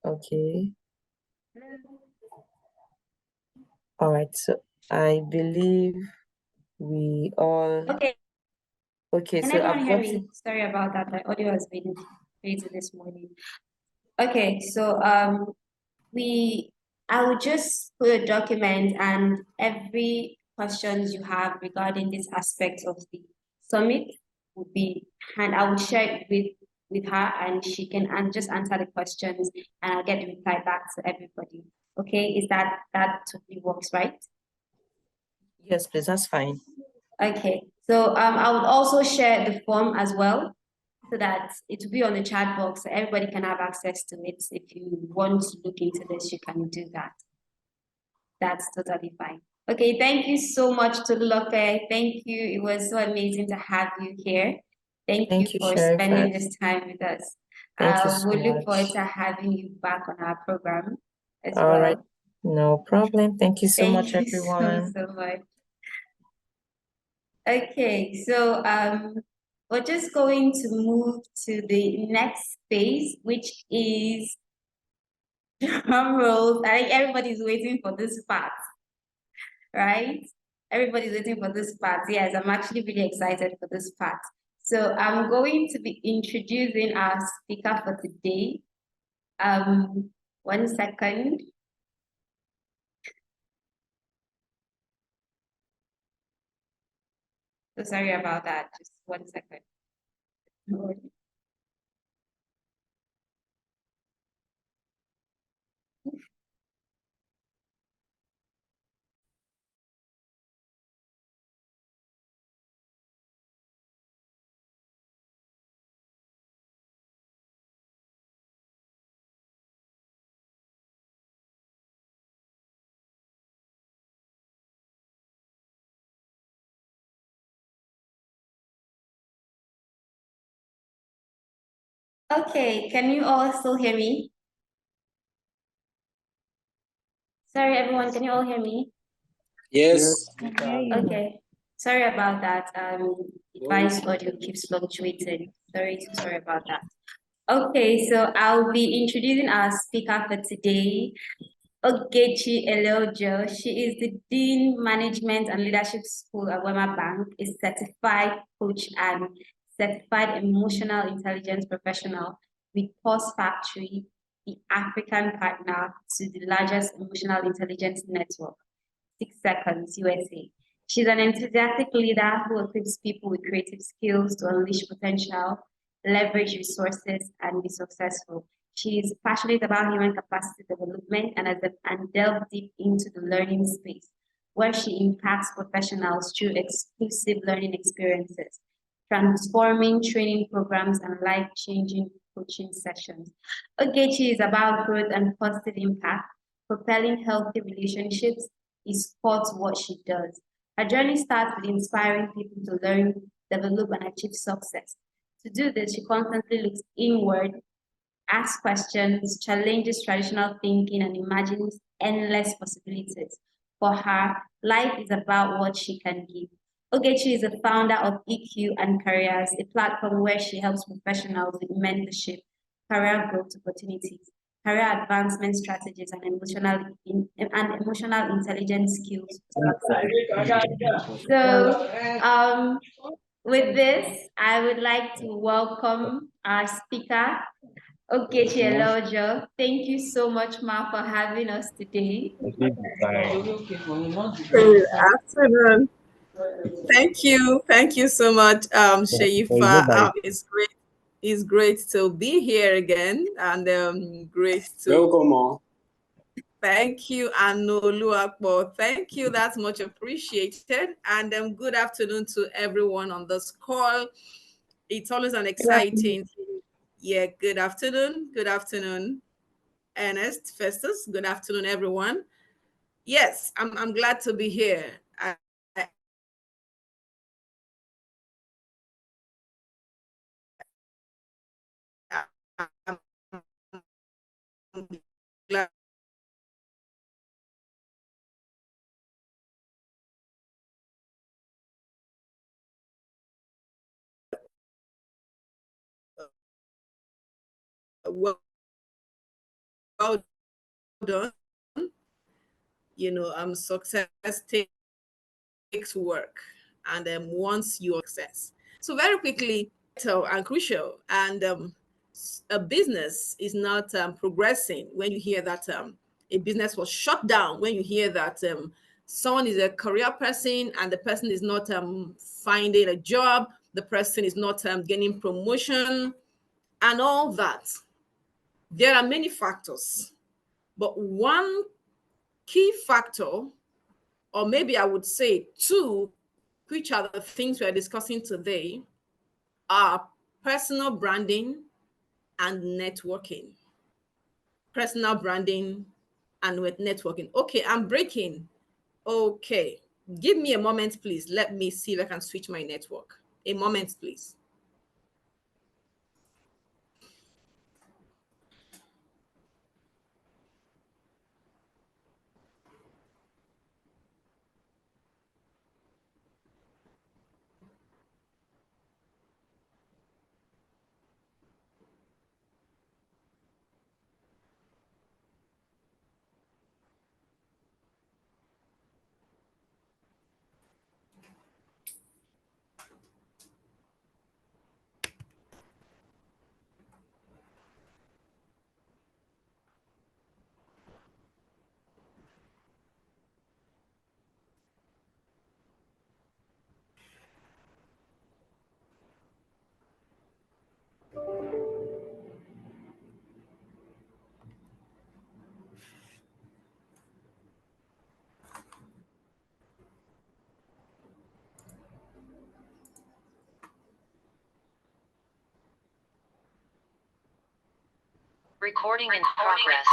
Okay. All right, so I believe we all. Okay, Can so everyone I've hear got me? Sorry about that. My audio has been crazy this morning. Okay, so I will just put a document, and every questions you have regarding this aspect of the summit would be, and I will share it with her, and she can just answer the questions, and I'll get the reply back to everybody. Okay, is that totally works, right? Yes, please, that's fine. Okay, so I would also share the form as well, so that it will be on the chat box, so everybody can have access to it. If you want to look into this, you can do that. That's totally fine. Okay, thank you so much, Tolulope. Thank you. It was so amazing to have you here. Thank you for spending this time with us. Thank you so we look much. forward to having you back on our program as well. All right, no problem. Thank you so much, everyone. So much. Okay, so we're just going to move to the next phase, which is drum rolls. I think everybody's waiting for this part. right? Everybody's waiting for this part. Yes, I'm actually really excited for this part. So I'm going to be introducing our speaker for today. 1 second. So sorry about that. Just 1 second. Okay, can you all still hear me? Sorry, everyone, can you all hear me? Yes. Okay, sorry about that. Device audio keeps fluctuating. Sorry about that. Okay, so I'll be introducing our speaker for today, Ogechi Eleojo. She is the Dean Management and Leadership School at Wema Bank, a certified coach and certified emotional intelligence professional with Pulse Factory, the African partner to the largest emotional intelligence network, 6 Seconds USA. She's an enthusiastic leader who equips people with creative skills to unleash potential, leverage resources, and be successful. She is passionate about human capacity development and delved deep into the learning space, where she impacts professionals through exclusive learning experiences, transforming training programs and life-changing coaching sessions. Ogechi is about growth and positive impact, propelling healthy relationships is core to what she does. Her journey starts with inspiring people to learn, develop, and achieve success. To do this, she constantly looks inward, asks questions, challenges traditional thinking, and imagines endless possibilities. For her, life is about what she can give. Ogechi is the founder of EQ and Careers, a platform where she helps professionals with mentorship, career growth opportunities, career advancement strategies, and emotional intelligence skills. So, with this, I would like to welcome our speaker, Ogechi Eleojo. Thank you so much, Ma, for having us today. Good afternoon. Thank you so much, Sheifa. It's great to be here again, and great to welcome. Thank you, Anoluapo. Thank you. That's much appreciated. And good afternoon to everyone on this call. It's always an exciting. Yeah. Good afternoon. Good afternoon, Ernest, Festus. Good afternoon, everyone. Yes, I'm glad to be here. I'm glad well done. You know, success takes work, and once you success. So very quickly, and crucial, and a business is not progressing when you hear that a business was shut down. When you hear that someone is a career person and the person is not finding a job, the person is not getting promotion, and all that. There are many factors, but one key factor, or maybe I would say two, which are the things we're discussing today, are personal branding and networking. Personal branding and with networking. Okay, I'm breaking. Okay, give me a moment, please. Let me see if I can switch my network. A moment, please. Recording in progress.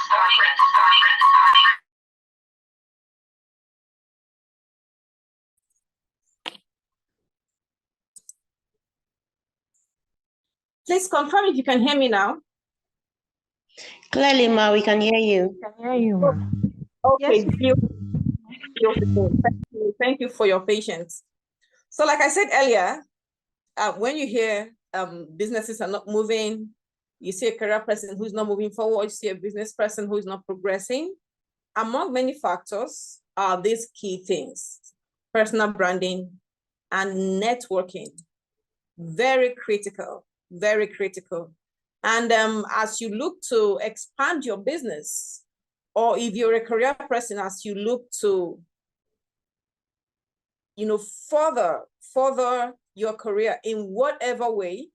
Please confirm if you can hear me now. Clearly, Ma, we can hear you. Can hear you, ma. Okay, Yes. beautiful. Thank you for your patience. So like I said earlier, when you hear businesses are not moving, you see a career person who's not moving forward, you see a business person who is not progressing, among many factors are these key things: personal branding and networking. Very critical, very critical. And as you look to expand your business, or if you're a career person, as you look to, further your career in whatever way,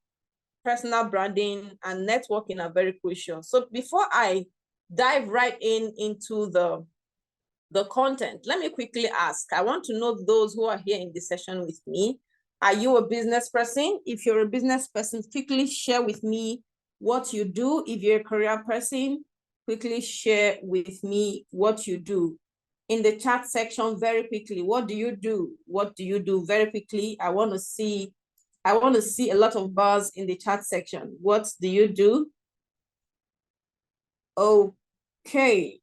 personal branding and networking are very crucial. So before I dive right into the content, let me quickly ask, I want to know those who are here in this session with me. Are you a business person? If you're a business person, quickly share with me what you do. If you're a career person, quickly share with me what you do. In the chat section, very quickly, what do you do? What do you do? Very quickly, I want to see a lot of buzz in the chat section. What do you do? Okay.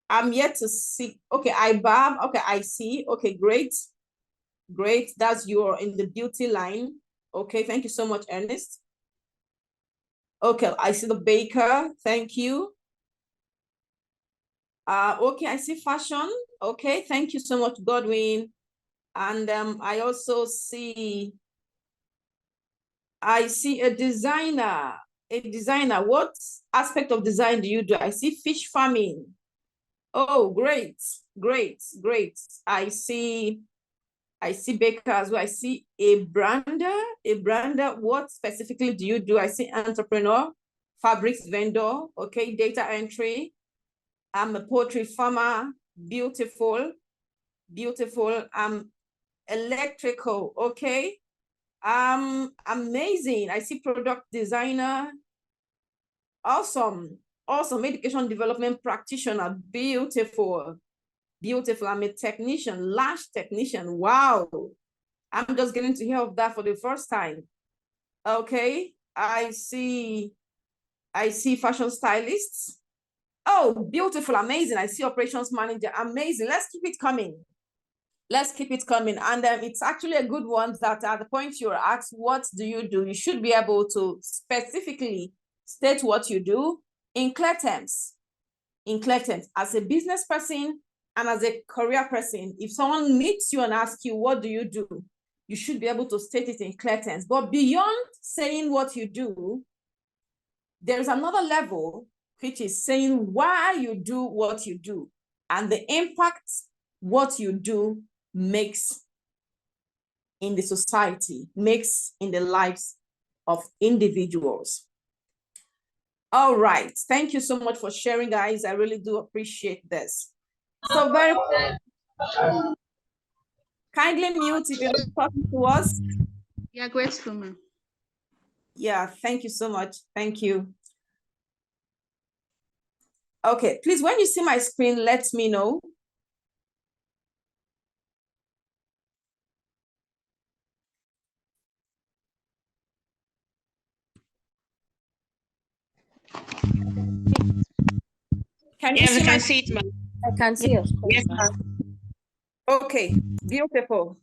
I'm yet to see. Okay, IBAB. Okay, I see. Okay, great. Great. That's you're in the beauty line. Okay, thank you so much, Ernest. Okay, I see the baker. Thank you. Okay, I see fashion. Okay, thank you so much, Godwin. And I also see, I see a designer. What aspect of design do you do? I see fish farming. Oh, great, great, great. I see baker as well. I see a brander. What specifically do you do? I see entrepreneur, fabrics vendor, okay, data entry. I'm a poultry farmer, beautiful, beautiful. Electrical, okay. Amazing. I see product designer. Awesome. Awesome. Education development practitioner, beautiful. Beautiful. I'm a technician, lash technician. Wow. I'm just getting to hear of that for the first time. Okay. I see fashion stylists. Oh, beautiful, amazing. I see operations manager, amazing. Let's keep it coming. Let's keep it coming. And it's actually a good one that at the point you're asked, what do you do? You should be able to specifically state what you do in clear terms. In clear terms, as a business person and as a career person, if someone meets you and asks you, what do? You should be able to state it in clear terms. But beyond saying what you do, there's another level, which is saying why you do what you do and the impact what you do makes in the society, makes in the lives of individuals. All right, thank you so much for sharing, guys. I really do appreciate this. So very kindly mute if you're talking to us. Yeah, grateful, ma'am. Yeah, thank you so much. Thank you. Okay, please, when you see my screen, let me know. Can you see my see it, ma'am. I can see your screen. Yes, ma'am. Okay, beautiful.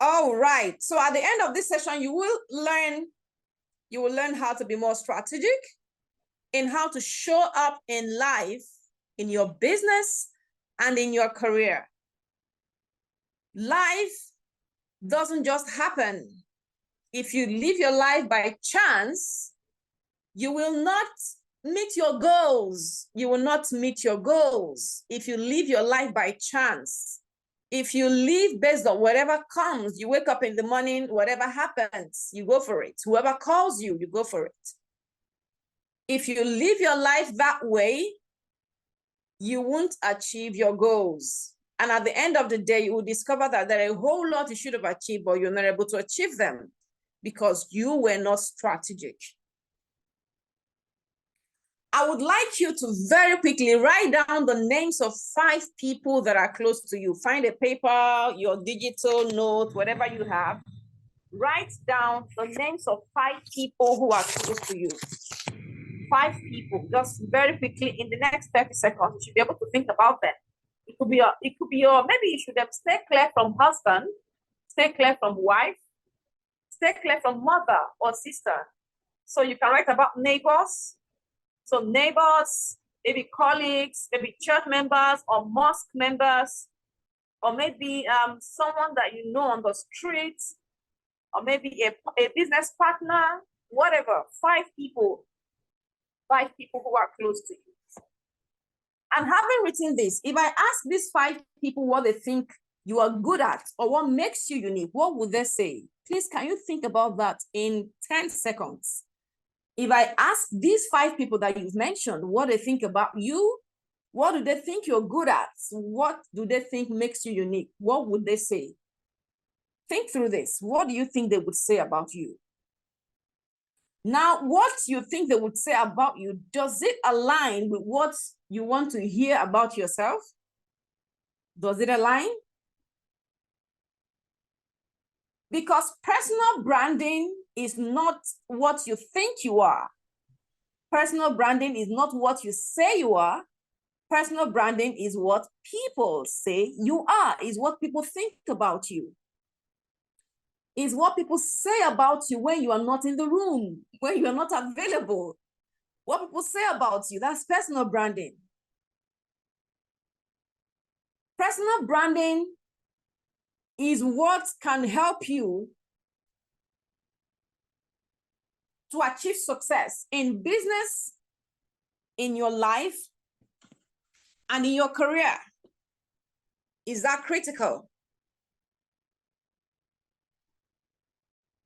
All right, so at the end of this session, you will learn how to be more strategic in how to show up in life, in your business, and in your career. Life doesn't just happen. If you live your life by chance, you will not meet your goals. You will not meet your goals if you live your life by chance. If you live based on whatever comes, you wake up in the morning, whatever happens, you go for it. Whoever calls you, you go for it. If you live your life that way, you won't achieve your goals. And at the end of the day, you will discover that there are a whole lot you should have achieved, but you're not able to achieve them. because you were not strategic. I would like you to very quickly write down the names of 5 people that are close to you. Find a paper, your digital note, whatever you have. Write down the names of 5 people who are close to you. 5 people, just very quickly in the next 30 seconds, you should be able to think about them. It could be your, maybe you should have stay clear from husband, stay clear from wife, stay clear from mother or sister. So you can write about neighbors. So neighbors, maybe colleagues, maybe church members or mosque members, or maybe someone that you know on the streets, or maybe a business partner, whatever. 5 people who are close to you. And having written this, if I ask these 5 people what they think you are good at or what makes you unique, what would they say? Please, can you think about that in 10 seconds? If I ask these 5 people that you've mentioned what they think about you, what do they think you're good at? What do they think makes you unique? What would they say? Think through this. What do you think they would say about you? Now, what you think they would say about you, does it align with what you want to hear about yourself? Does it align? Because personal branding is not what you think you are. Personal branding is not what you say you are. Personal branding is what people say you are, is what people think about you. Is what people say about you when you are not in the room, when you are not available. What people say about you, that's personal branding. Personal branding is what can help you to achieve success in business, in your life, and in your career. Is that critical?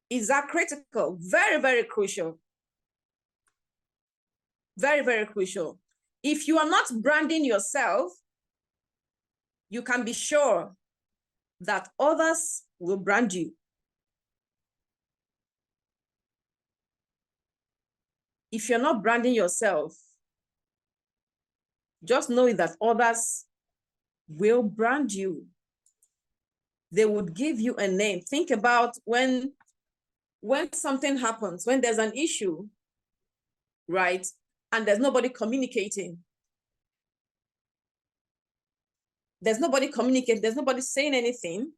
Is that critical? Very, very crucial. Very, very crucial. If you are not branding yourself, you can be sure that others will brand you. If you're not branding yourself, just know that others will brand you. They would give you a name. Think about when something happens, when there's an issue, right? And there's nobody communicating. There's nobody communicating, there's nobody saying anything.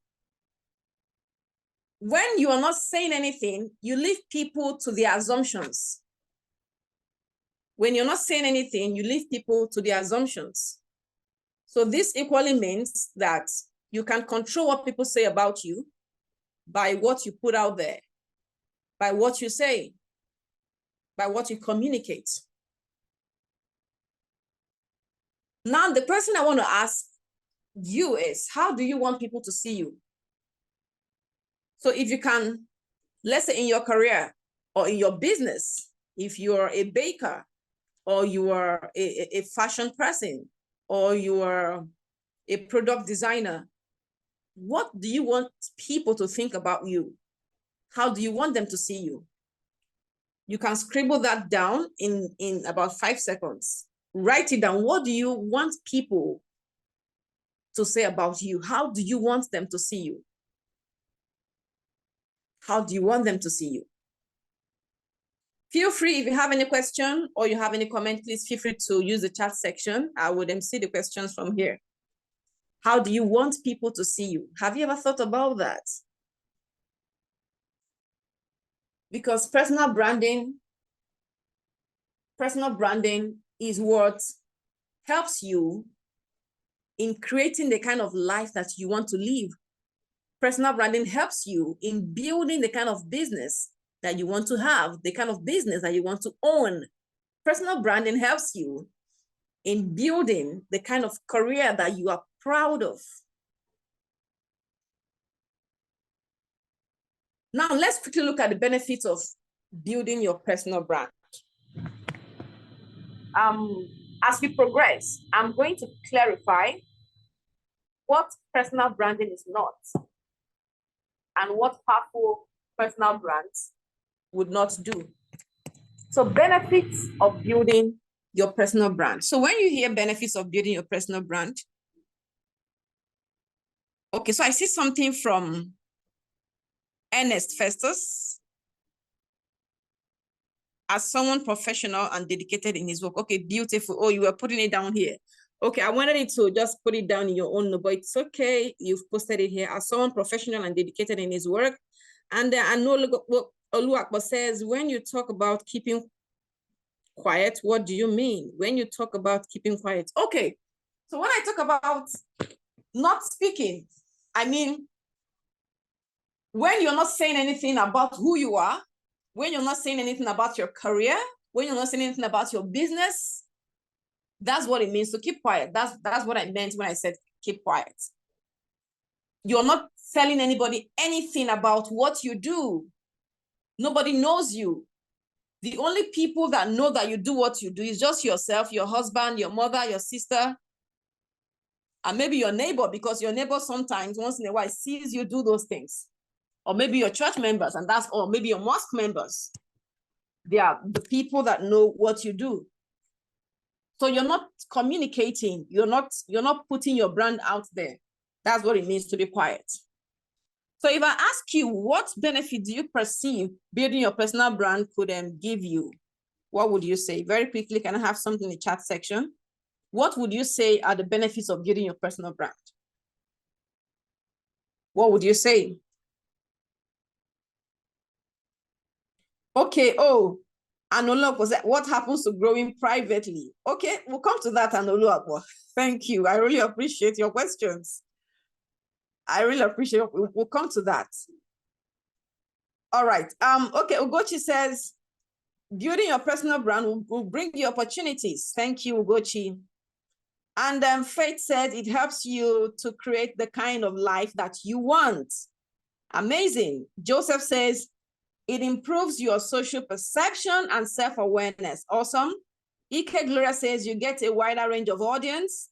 When you are not saying anything, you leave people to their assumptions. When you're not saying anything, you leave people to their assumptions. So this equally means that you can control what people say about you by what you put out there, by what you say, by what you communicate. Now, the question I want to ask you is, how do you want people to see you? So if you can, let's say in your career or in your business, if you're a baker or you are a fashion person or you are a product designer, what do you want people to think about you? How do you want them to see you? You can scribble that down in about 5 seconds. Write it down. What do you want people to say about you? How do you want them to see you? How do you want them to see you? Feel free, if you have any question or you have any comment, please feel free to use the chat section. I would see the questions from here. How do you want people to see you? Have you ever thought about that? Because personal branding is what helps you in creating the kind of life that you want to live. Personal branding helps you in building the kind of business that you want to have, the kind of business that you want to own. Personal branding helps you in building the kind of career that you are proud of. Now, let's quickly look at the benefits of building your personal brand. As we progress, I'm going to clarify what personal branding is not and what powerful personal brands would not do. So benefits of building your personal brand. So when you hear benefits of building your personal brand, okay, so I see something from Ernest Festus. As someone professional and dedicated in his work. Okay, beautiful. Oh, you were putting it down here. Okay, I wanted it to just put it down in your own, but it's okay. You've posted it here. As someone professional and dedicated in his work. And I know Oluwakbo says, when you talk about keeping quiet, what do you mean? When you talk about keeping quiet. Okay, so when I talk about not speaking, I mean, when you're not saying anything about who you are, when you're not saying anything about your career, when you're not saying anything about your business, that's what it means to keep quiet. That's what I meant when I said keep quiet. You're not telling anybody anything about what you do. Nobody knows you. The only people that know that you do what you do is just yourself, your husband, your mother, your sister, and maybe your neighbor, because your neighbor sometimes, once in a while, sees you do those things. Or maybe your church members, and that's all, maybe your mosque members. They are the people that know what you do. So you're not communicating, you're not putting your brand out there. That's what it means to be quiet. So if I ask you, what benefit do you perceive building your personal brand could give you? What would you say? Very quickly, can I have something in the chat section? What would you say are the benefits of building your personal brand? What would you say? Okay, oh, Anolo, what happens to growing privately? Okay, we'll come to that, Anolo. Thank you. I really appreciate your questions. I really appreciate it. We'll come to that. All right. Okay, Ugochi says, building your personal brand will bring you opportunities. Thank you, Ugochi. And Faith said it helps you to create the kind of life that you want. Amazing. Joseph says, it improves your social perception and self-awareness. Awesome. Ike Gloria says you get a wider range of audience.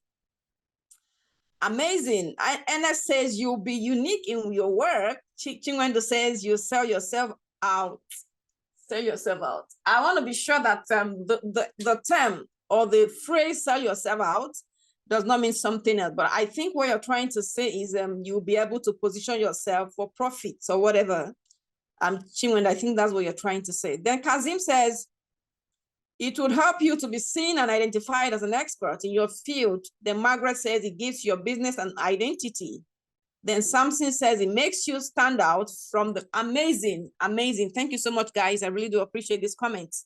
Amazing. NS says you'll be unique in your work. Chinwendo says you sell yourself out. Sell yourself out. I want to be sure that the term or the phrase sell yourself out does not mean something else. But I think what you're trying to say is you'll be able to position yourself for profits or whatever. Chinwendo, I think that's what you're trying to say. Then Kazim says, it would help you to be seen and identified as an expert in your field. Then Margaret says it gives your business an identity. Then Samson says it makes you stand out from the amazing. Thank you so much, guys. I really do appreciate this comment.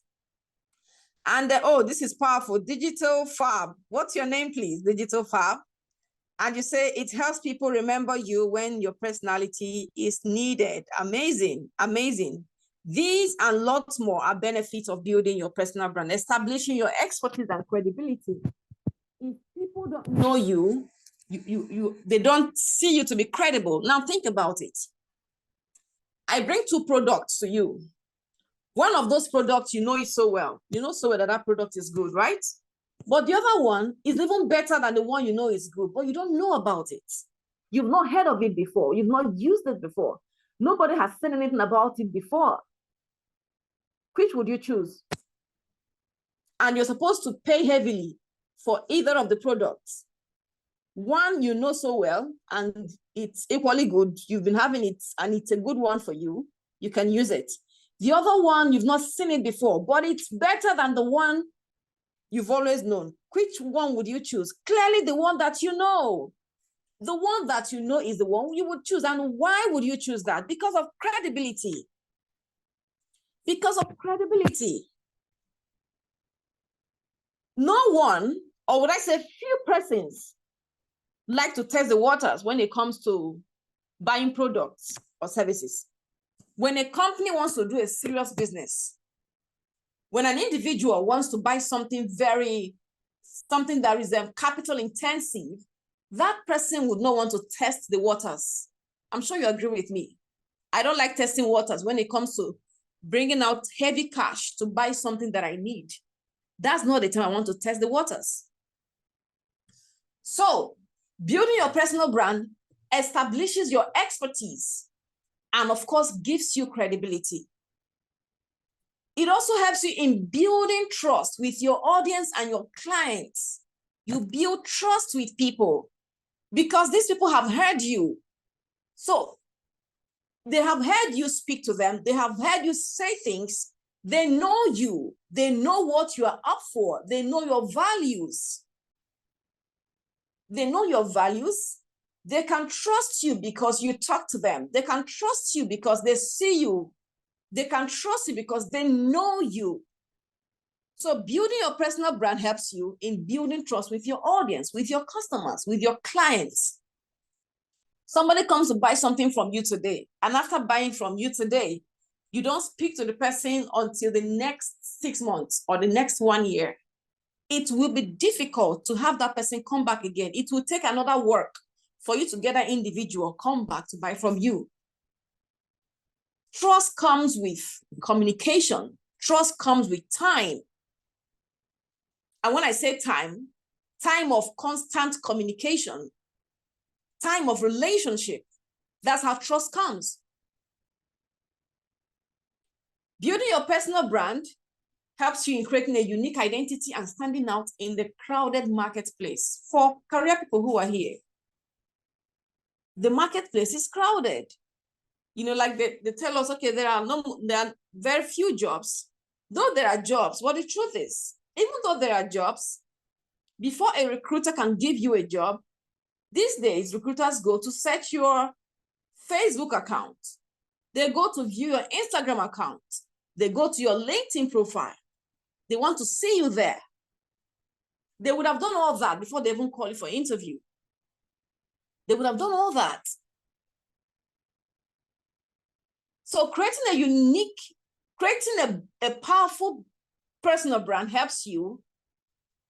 And oh, this is powerful. Digital Fab. What's your name, please? Digital Fab. And you say it helps people remember you when your personality is needed. Amazing. These and lots more are benefits of building your personal brand, establishing your expertise and credibility. If people don't know you, they don't see you to be credible. Now think about it. I bring two products to you. One of those products, you know it so well. You know so well that that product is good, right? But the other one is even better than the one you know is good, but you don't know about it. You've not heard of it before. You've not used it before. Nobody has said anything about it before. Which would you choose? And you're supposed to pay heavily for either of the products. One you know so well, and it's equally good. You've been having it, and it's a good one for you. You can use it. The other one, you've not seen it before, but it's better than the one you've always known. Which one would you choose? Clearly the one that you know. The one that you know is the one you would choose. And why would you choose that? Because of credibility. Because of credibility. No one, or would I say few persons, like to test the waters when it comes to buying products or services. When a company wants to do a serious business, when an individual wants to buy something that is capital intensive, that person would not want to test the waters. I'm sure you agree with me. I don't like testing waters when it comes to bringing out heavy cash to buy something that I need. That's not the time I want to test the waters. So building your personal brand establishes your expertise and of course gives you credibility. It also helps you in building trust with your audience and your clients. You build trust with people because these people have heard you. So they have heard you speak to them. They have heard you say things. They know you. They know what you are up for. They know your values. They know your values. They can trust you because you talk to them. They can trust you because they see you. They can trust you because they know you. So building your personal brand helps you in building trust with your audience, with your customers, with your clients. Somebody comes to buy something from you today, and after buying from you today, you don't speak to the person until the next 6 months or the next 1 year. It will be difficult to have that person come back again. It will take another work for you to get that individual come back to buy from you. Trust comes with communication. Trust comes with time. And when I say time, time of constant communication, time of relationship, that's how trust comes. Building your personal brand helps you in creating a unique identity and standing out in the crowded marketplace. For career people who are here, the marketplace is crowded. You know, like they tell us, okay, there are very few jobs. Though there are jobs, what the truth is, even though there are jobs, before a recruiter can give you a job, these days, recruiters go to search your Facebook account. They go to view your Instagram account. They go to your LinkedIn profile. They want to see you there. They would have done all that before they even call you for interview. They would have done all that. So creating a powerful personal brand helps you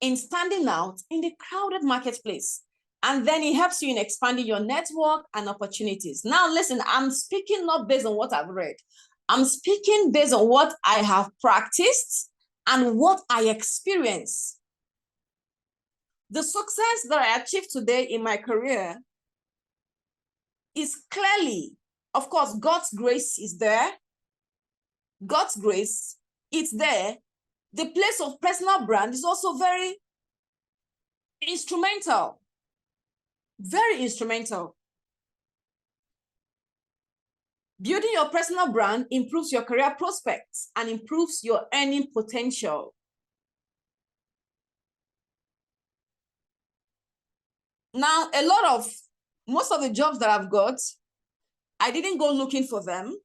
in standing out in the crowded marketplace. And then it helps you in expanding your network and opportunities. Now, listen, I'm speaking not based on what I've read. I'm speaking based on what I have practiced and what I experience. The success that I achieved today in my career is clearly, of course, God's grace is there. God's grace, it's there. The place of personal brand is also very instrumental. Very instrumental. Building your personal brand improves your career prospects and improves your earning potential. Now, most of the jobs that I've got, I didn't go looking for them.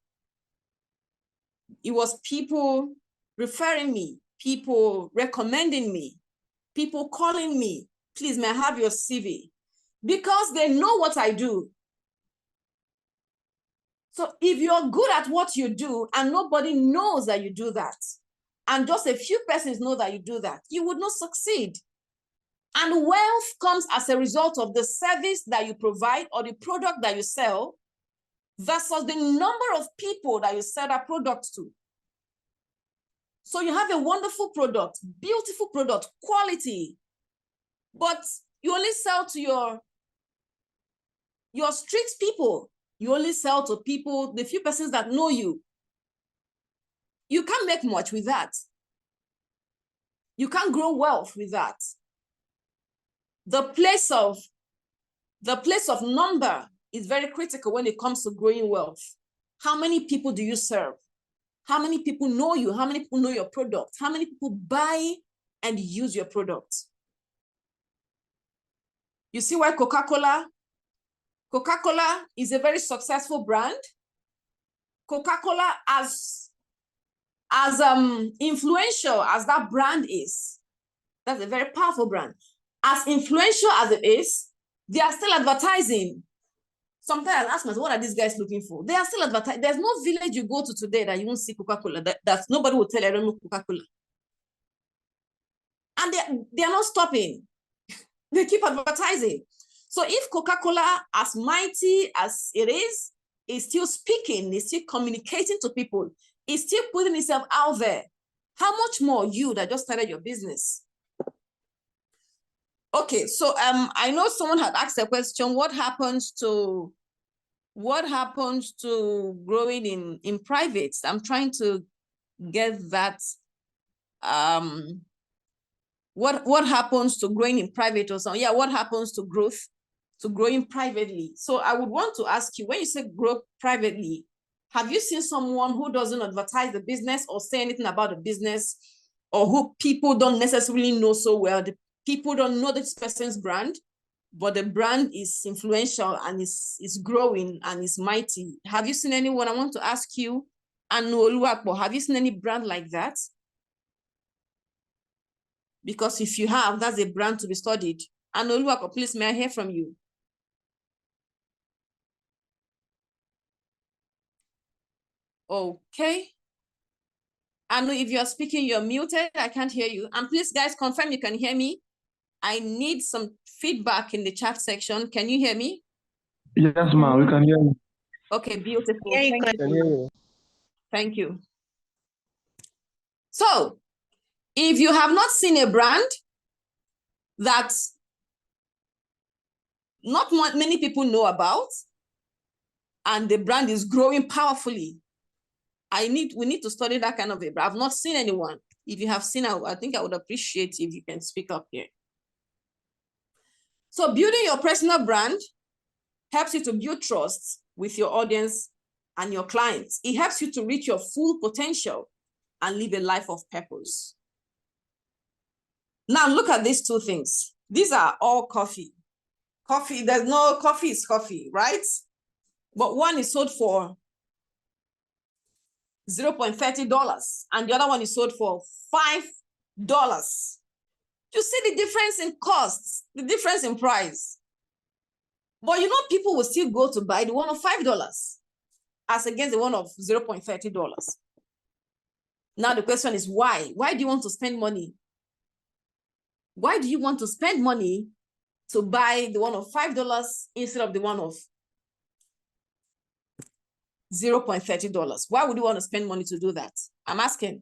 It was people referring me, people recommending me, people calling me, please, may I have your CV? Because they know what I do. So if you're good at what you do and nobody knows that you do that, and just a few persons know that you do that, you would not succeed. And wealth comes as a result of the service that you provide or the product that you sell versus the number of people that you sell that product to. So you have a wonderful product, beautiful product, quality, but you only sell to your street people. You only sell to people, the few persons that know you. You can't make much with that. You can't grow wealth with that. The place of number is very critical when it comes to growing wealth. How many people do you serve? How many people know you? How many people know your product? How many people buy and use your product? You see why Coca-Cola is a very successful brand. Coca-Cola, as influential as that brand is, that's a very powerful brand. As influential as it is, they are still advertising. Sometimes I ask myself, what are these guys looking for? They are still advertising. There's no village you go to today that you won't see Coca-Cola. That nobody will tell you, I don't know Coca-Cola. And they are not stopping. They keep advertising. So if Coca-Cola, as mighty as it is still speaking, is still communicating to people, is still putting itself out there, how much more you that just started your business? Okay, so I know someone had asked a question, what happens to what happens to growing in private? I'm trying to get that. What happens to growing in private or something? Yeah, what happens to growing privately? So I would want to ask you, when you say grow privately, have you seen someone who doesn't advertise the business or say anything about the business, or who people don't necessarily know so well? The people don't know this person's brand, but the brand is influential and is growing and is mighty. Have you seen anyone? I want to ask you, Anu Oluwapo, have you seen any brand like that? Because if you have, that's a brand to be studied. Anu Oluwapo, please, may I hear from you? Okay. Anu, if you're speaking, you're muted. I can't hear you. And please, guys, confirm you can hear me. I need some feedback in the chat section. Can you hear me? Yes, ma'am, we can hear you. Okay, beautiful. Yeah, you Thank can. you. Thank you. So, if you have not seen a brand that not many people know about, and the brand is growing powerfully, we need to study that kind of a brand. I've not seen anyone. If you have seen, I think I would appreciate if you can speak up here. So building your personal brand helps you to build trust with your audience and your clients. It helps you to reach your full potential and live a life of purpose. Now look at these two things. These are all coffee. Coffee, there's no coffee is coffee, right? But one is sold for $0.30 and the other one is sold for $5. You see the difference in costs, the difference in price. But you know, people will still go to buy the one of $5 as against the one of $0.30. Now the question is why? Why do you want to spend money? Why do you want to spend money to buy the one of $5 instead of the one of $0.30? Why would you want to spend money to do that? I'm asking.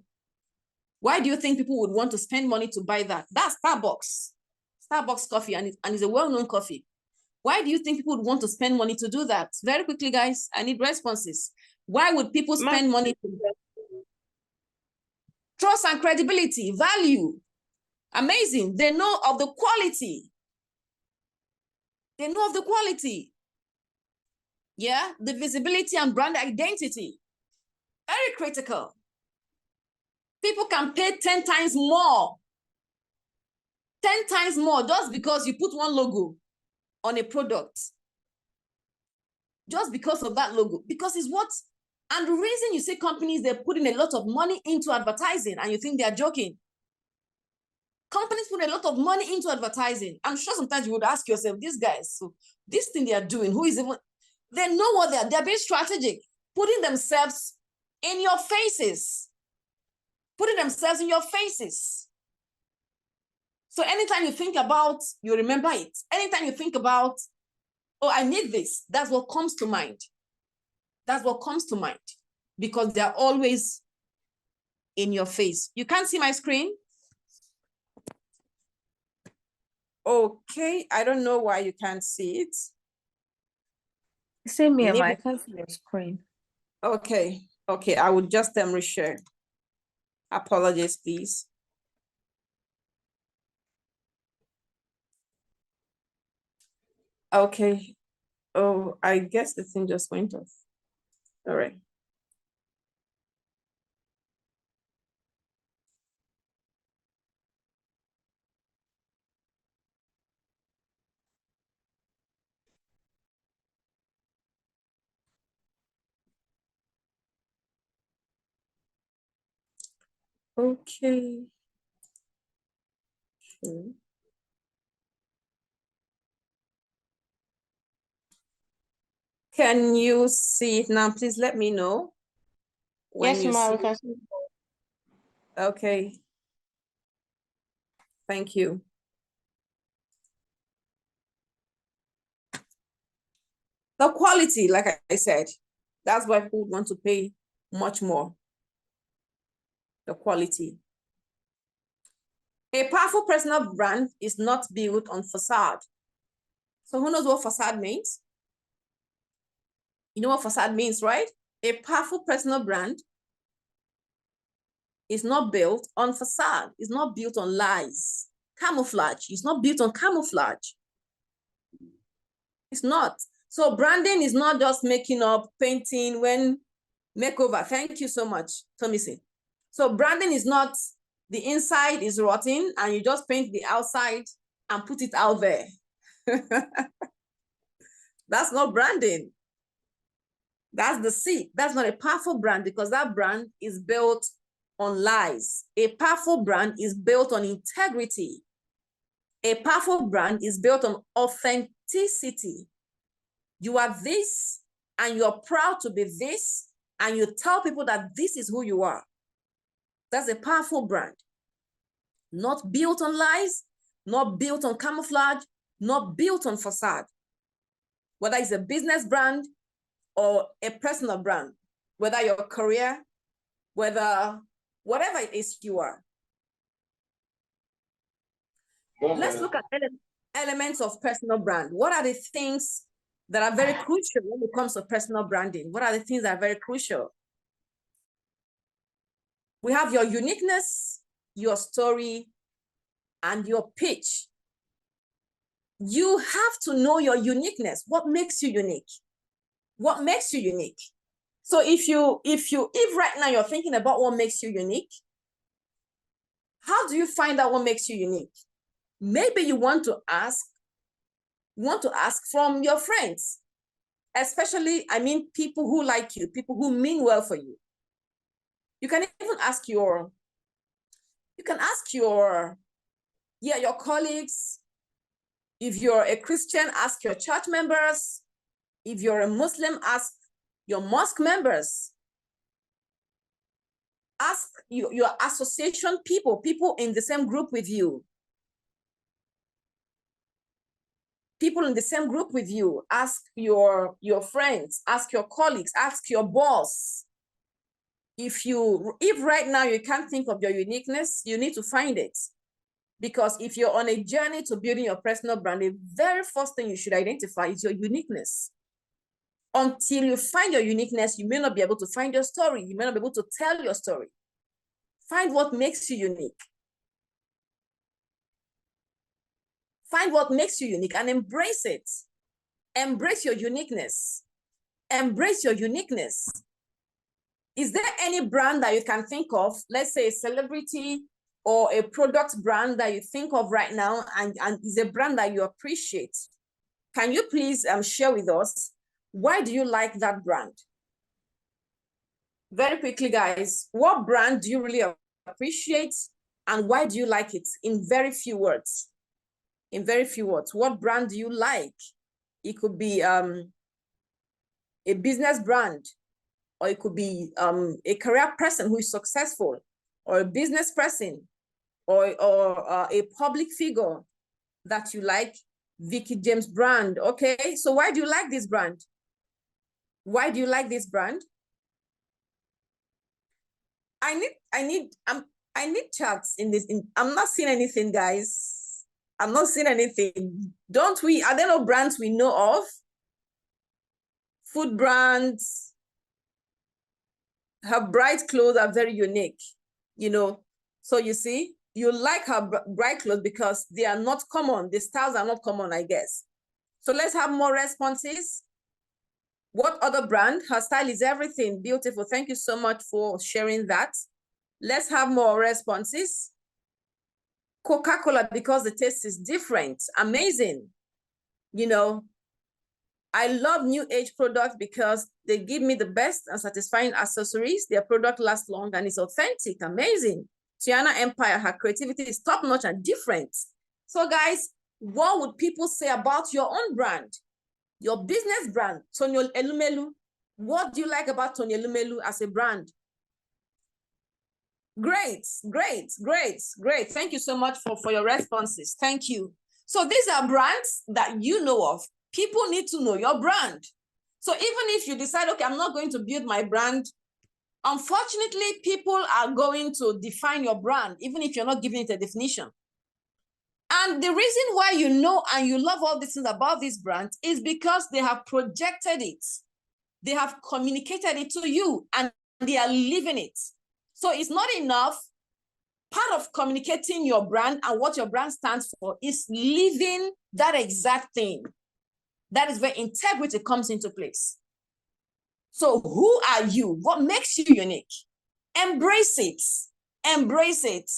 Why do you think people would want to spend money to buy that? That's Starbucks coffee, and it's a well-known coffee. Why do you think people would want to spend money to do that? Very quickly, guys, I need responses. Why would people spend money to do that? Trust and credibility, value. Amazing. They know of the quality. They know of the quality. Yeah, the visibility and brand identity. Very critical. People can pay 10 times more. 10 times more just because you put one logo on a product. Just because of that logo. Because it's what, and the reason you see companies, they're putting a lot of money into advertising and you think they're joking. Companies put a lot of money into advertising. I'm sure sometimes you would ask yourself, these guys, so this thing they are doing, who is even, they know what they're being strategic, putting themselves in your faces. Putting themselves in your faces. So anytime you think about, you remember it. Anytime you think about, oh, I need this, that's what comes to mind. That's what comes to mind. Because they're always in your face. You can't see my screen? Okay, I don't know why you can't see it. Same here, I can't see your screen. Okay, I would just reshare. Apologies, please. Okay. Oh, I guess the thing just went off. All right. Okay. Sure. Can you see it now? Please let me know. Yes, ma'am, we can see it. Okay. Thank you. The quality, like I said, that's why people want to pay much more. The quality. A powerful personal brand is not built on facade. So who knows what facade means? You know what facade means, right? A powerful personal brand is not built on facade. It's not built on lies. Camouflage. It's not built on camouflage. It's not. So branding is not just making up, painting, when makeover. Thank you so much, Tomisi. So branding is not the inside is rotten and you just paint the outside and put it out there. That's not branding. That's the seed. That's not a powerful brand because that brand is built on lies. A powerful brand is built on integrity. A powerful brand is built on authenticity. You are this and you're proud to be this and you tell people that this is who you are. That's a powerful brand. Not built on lies, not built on camouflage, not built on facade. Whether it's a business brand or a personal brand, whether your career, whether whatever it is you are. Let's look at elements of personal brand. What are the things that are very crucial when it comes to personal branding? What are the things that are very crucial? We have your uniqueness, your story, and your pitch. You have to know your uniqueness. What makes you unique? What makes you unique? So if right now you're thinking about what makes you unique, how do you find out what makes you unique? Maybe you want to ask from your friends, especially, I mean, people who like you, people who mean well for you. You can even ask your colleagues. If you're a Christian, ask your church members. If you're a Muslim, ask your mosque members. Ask your association people in the same group with you. People in the same group with you. Ask your friends, ask your colleagues, ask your boss. If right now you can't think of your uniqueness, you need to find it. Because if you're on a journey to building your personal brand, the very first thing you should identify is your uniqueness. Until you find your uniqueness, you may not be able to find your story. You may not be able to tell your story. Find what makes you unique. Find what makes you unique and embrace it. Embrace your uniqueness. Embrace your uniqueness. Is there any brand that you can think of, let's say a celebrity or a product brand that you think of right now and is a brand that you appreciate? Can you please share with us, why do you like that brand? Very quickly, guys, what brand do you really appreciate and why do you like it? In very few words. In very few words, what brand do you like? It could be a business brand, or it could be a career person who is successful, or a business person, or a public figure that you like. Vicky James brand. Okay, so why do you like this brand? Why do you like this brand? I need charts in this. I'm not seeing anything, guys. I'm not seeing anything. Are there no brands we know of? Food brands. Her bright clothes are very unique, you know. So you see, you like her bright clothes because they are not common. The styles are not common, I guess. So let's have more responses. What other brand? Her style is everything. Beautiful. Thank you so much for sharing that. Let's have more responses. Coca-Cola, because the taste is different. Amazing. You know, I love new age products because they give me the best and satisfying accessories. Their product lasts long and is authentic. Amazing. Tiana Empire, her creativity is top-notch and different. So guys, what would people say about your own brand? Your business brand, Tonyo Elumelu. What do you like about Tonyo Elumelu as a brand? Great. Thank you so much for your responses. Thank you. So these are brands that you know of. People need to know your brand. So even if you decide, okay, I'm not going to build my brand, unfortunately, people are going to define your brand, even if you're not giving it a definition. And the reason why you know and you love all these things about this brand is because they have projected it. They have communicated it to you and they are living it. So it's not enough. Part of communicating your brand and what your brand stands for is living that exact thing. That is where integrity comes into place. So who are you? What makes you unique? Embrace it. Embrace it.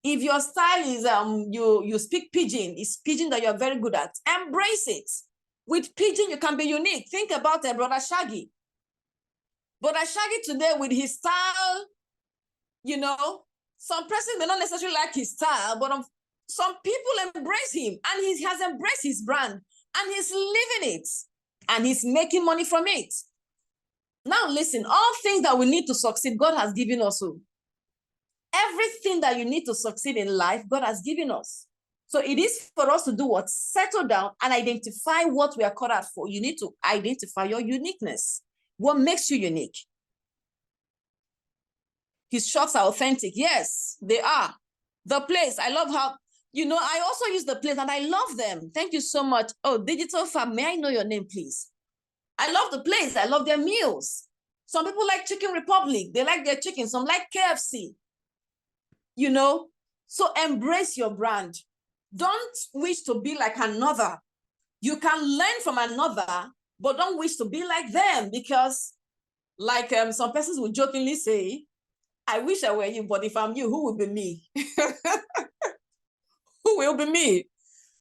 If your style is you speak pidgin, it's pidgin that you're very good at. Embrace it. With pidgin, you can be unique. Think about Brother Shaggy. Brother Shaggy today with his style, you know, some persons may not necessarily like his style, but some people embrace him and he has embraced his brand and he's living it and he's making money from it. Now listen, all things that we need to succeed, God has given us. Everything that you need to succeed in life, God has given us. So it is for us to do what? Settle down and identify what we are called out for. You need to identify your uniqueness. What makes you unique? His shots are authentic. Yes, they are. The place, I love how, you know, I also use the place and I love them. Thank you so much. Oh, Digital Farm, may I know your name, please? I love the place. I love their meals. Some people like Chicken Republic. They like their chicken. Some like KFC. You know, so embrace your brand. Don't wish to be like another. You can learn from another, but don't wish to be like them because like some persons will jokingly say, I wish I were you, but if I'm you, who will be me? Who will be me?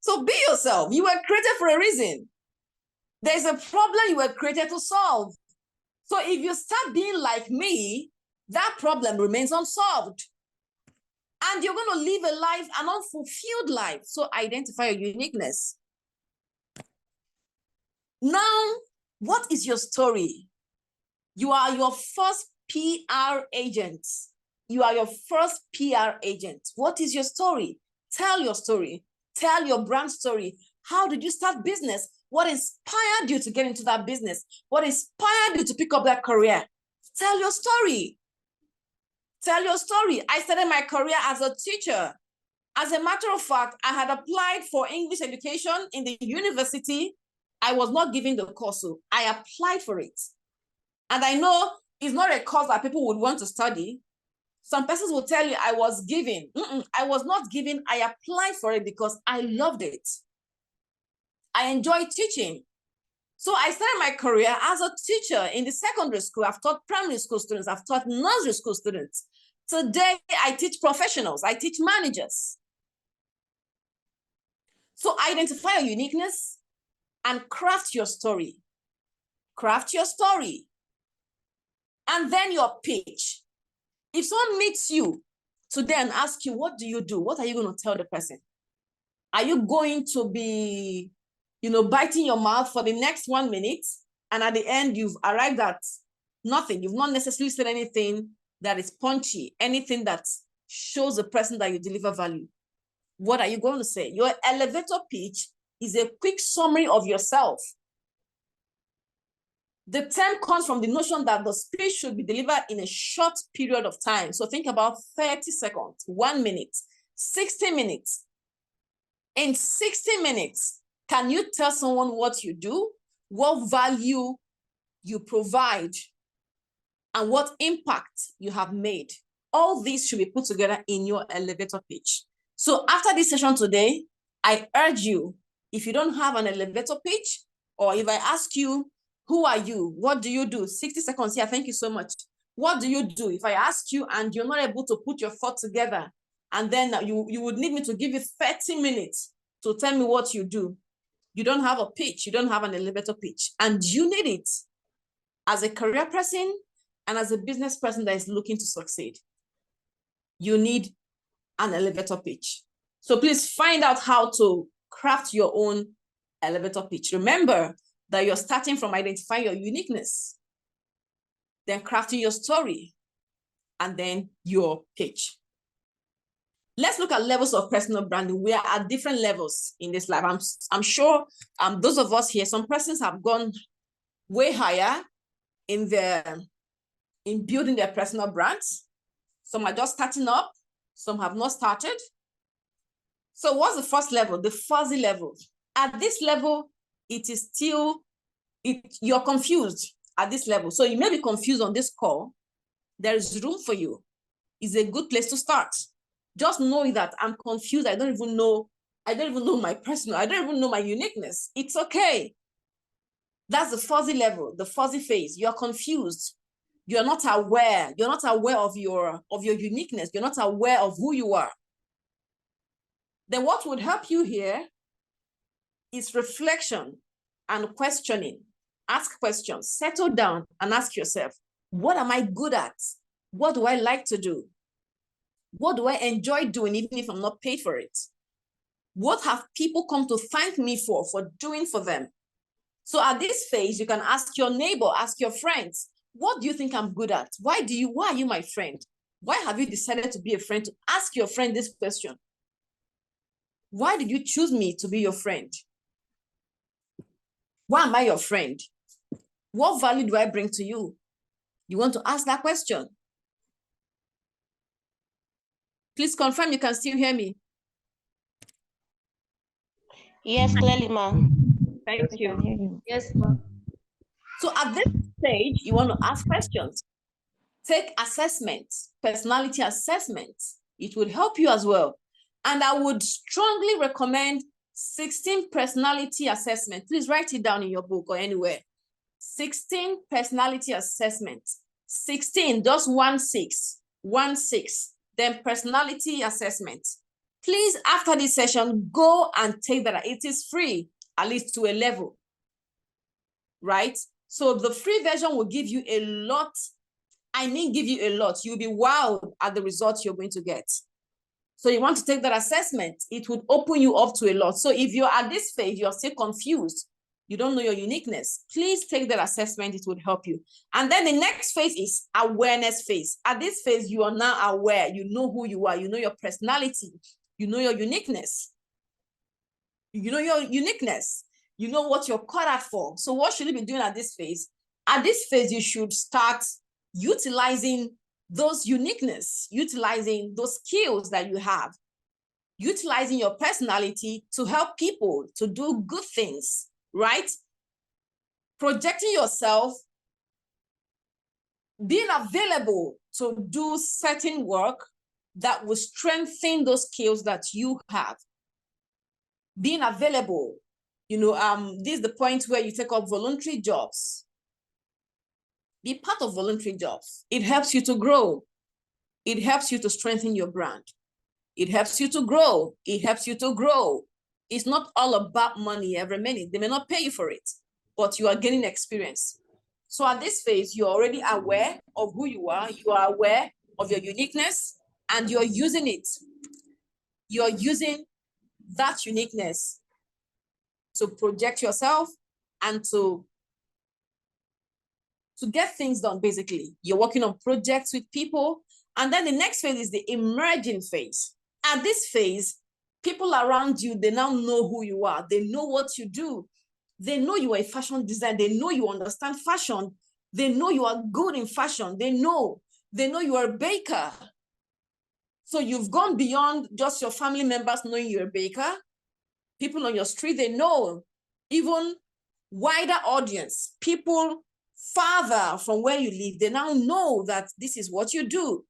So be yourself. You were created for a reason. There's a problem you were created to solve. So if you start being like me, that problem remains unsolved. And you're going to live a life, an unfulfilled life. So identify your uniqueness. Now, what is your story? You are your first PR agent. You are your first PR agent. What is your story? Tell your story. Tell your brand story. How did you start business? What inspired you to get into that business? What inspired you to pick up that career? Tell your story. Tell your story. I started my career as a teacher. As a matter of fact, I had applied for English education in the university. I was not given the course, so I applied for it. And I know it's not a course that people would want to study. Some persons will tell you I was given. I was not given. I applied for it because I loved it. I enjoyed teaching. So I started my career as a teacher in the secondary school. I've taught primary school students. I've taught nursery school students. Today, I teach professionals. I teach managers. So identify your uniqueness and craft your story. Craft your story. And then your pitch. If someone meets you today and asks you, what do you do? What are you going to tell the person? Are you going to be, biting your mouth for the next 1 minute? And at the end, you've arrived at nothing. You've not necessarily said anything that is punchy, anything that shows the person that you deliver value. What are you going to say? Your elevator pitch is a quick summary of yourself. The term comes from the notion that the speech should be delivered in a short period of time. So think about 30 seconds, 1 minute, 60 minutes. In 60 minutes, can you tell someone what you do, what value you provide, and what impact you have made? All these should be put together in your elevator pitch. So after this session today, I urge you, if you don't have an elevator pitch, or if I ask you, who are you? What do you do? 60 seconds here. Thank you so much. What do you do? If I ask you and you're not able to put your thoughts together, and then you would need me to give you 30 minutes to tell me what you do. You don't have a pitch. You don't have an elevator pitch. And you need it as a career person and as a business person that is looking to succeed. You need an elevator pitch. So please find out how to craft your own elevator pitch. Remember that you're starting from identifying your uniqueness, then crafting your story, and then your pitch. Let's look at levels of personal branding. We are at different levels in this life. I'm sure those of us here, some persons have gone way higher in building their personal brands. Some are just starting up. Some have not started. So what's the first level? The fuzzy level. At this level, it is still, you're confused at this level. So you may be confused on this call. There is room for you. It's a good place to start. Just knowing that I'm confused. I don't even know my personal, I don't even know my uniqueness. It's okay. That's the fuzzy level, the fuzzy phase. You're confused. You're not aware. You're not aware of your uniqueness. You're not aware of who you are. Then what would help you here is reflection and questioning. Ask questions, settle down and ask yourself, what am I good at? What do I like to do? What do I enjoy doing even if I'm not paid for it? What have people come to thank me for doing for them? So at this phase, you can ask your neighbor, ask your friends, what do you think I'm good at? Why are you my friend? Why have you decided to be a friend? To ask your friend this question. Why did you choose me to be your friend? Why am I your friend? What value do I bring to you? You want to ask that question. Please confirm you can still hear me. Yes, clearly, ma'am. Thank you. Yes, ma'am. So at this stage, you want to ask questions. Take assessments, personality assessments. It would help you as well. And I would strongly recommend 16 personality assessment. Please write it down in your book or anywhere. 16 personality assessments. 16, just 16. Then personality assessment. Please, after this session, go and take that. It is free, at least to a level, right? So the free version will give you a lot. I mean, give you a lot. You'll be wowed at the results you're going to get. So you want to take that assessment. It would open you up to a lot. So if you're at this phase, you're still confused, you don't know your uniqueness, please take that assessment. It would help you. And then the next phase is awareness phase. At this phase, you are now aware. You know who you are. You know your personality. You know your uniqueness. You know your uniqueness. You know what you're caught out for. So what should you be doing at this phase? At this phase, you should start utilizing those uniqueness, utilizing those skills that you have, utilizing your personality to help people to do good things, right? Projecting yourself, being available to do certain work that will strengthen those skills that you have. Being available, this is the point where you take up voluntary jobs. Be part of voluntary jobs. It helps you to grow. It helps you to strengthen your brand. It helps you to grow. It helps you to grow. It's not all about money every minute. They may not pay you for it, but you are gaining experience. So at this phase, you're already aware of who you are. You are aware of your uniqueness and you're using it. You're using that uniqueness to project yourself and to get things done, basically. You're working on projects with people. And then the next phase is the emerging phase. At this phase, people around you, they now know who you are. They know what you do. They know you are a fashion designer. They know you understand fashion. They know you are good in fashion. They know you are a baker. So you've gone beyond just your family members knowing you're a baker. People on your street, they know. Even wider audience, people farther from where you live, they now know that this is what you do.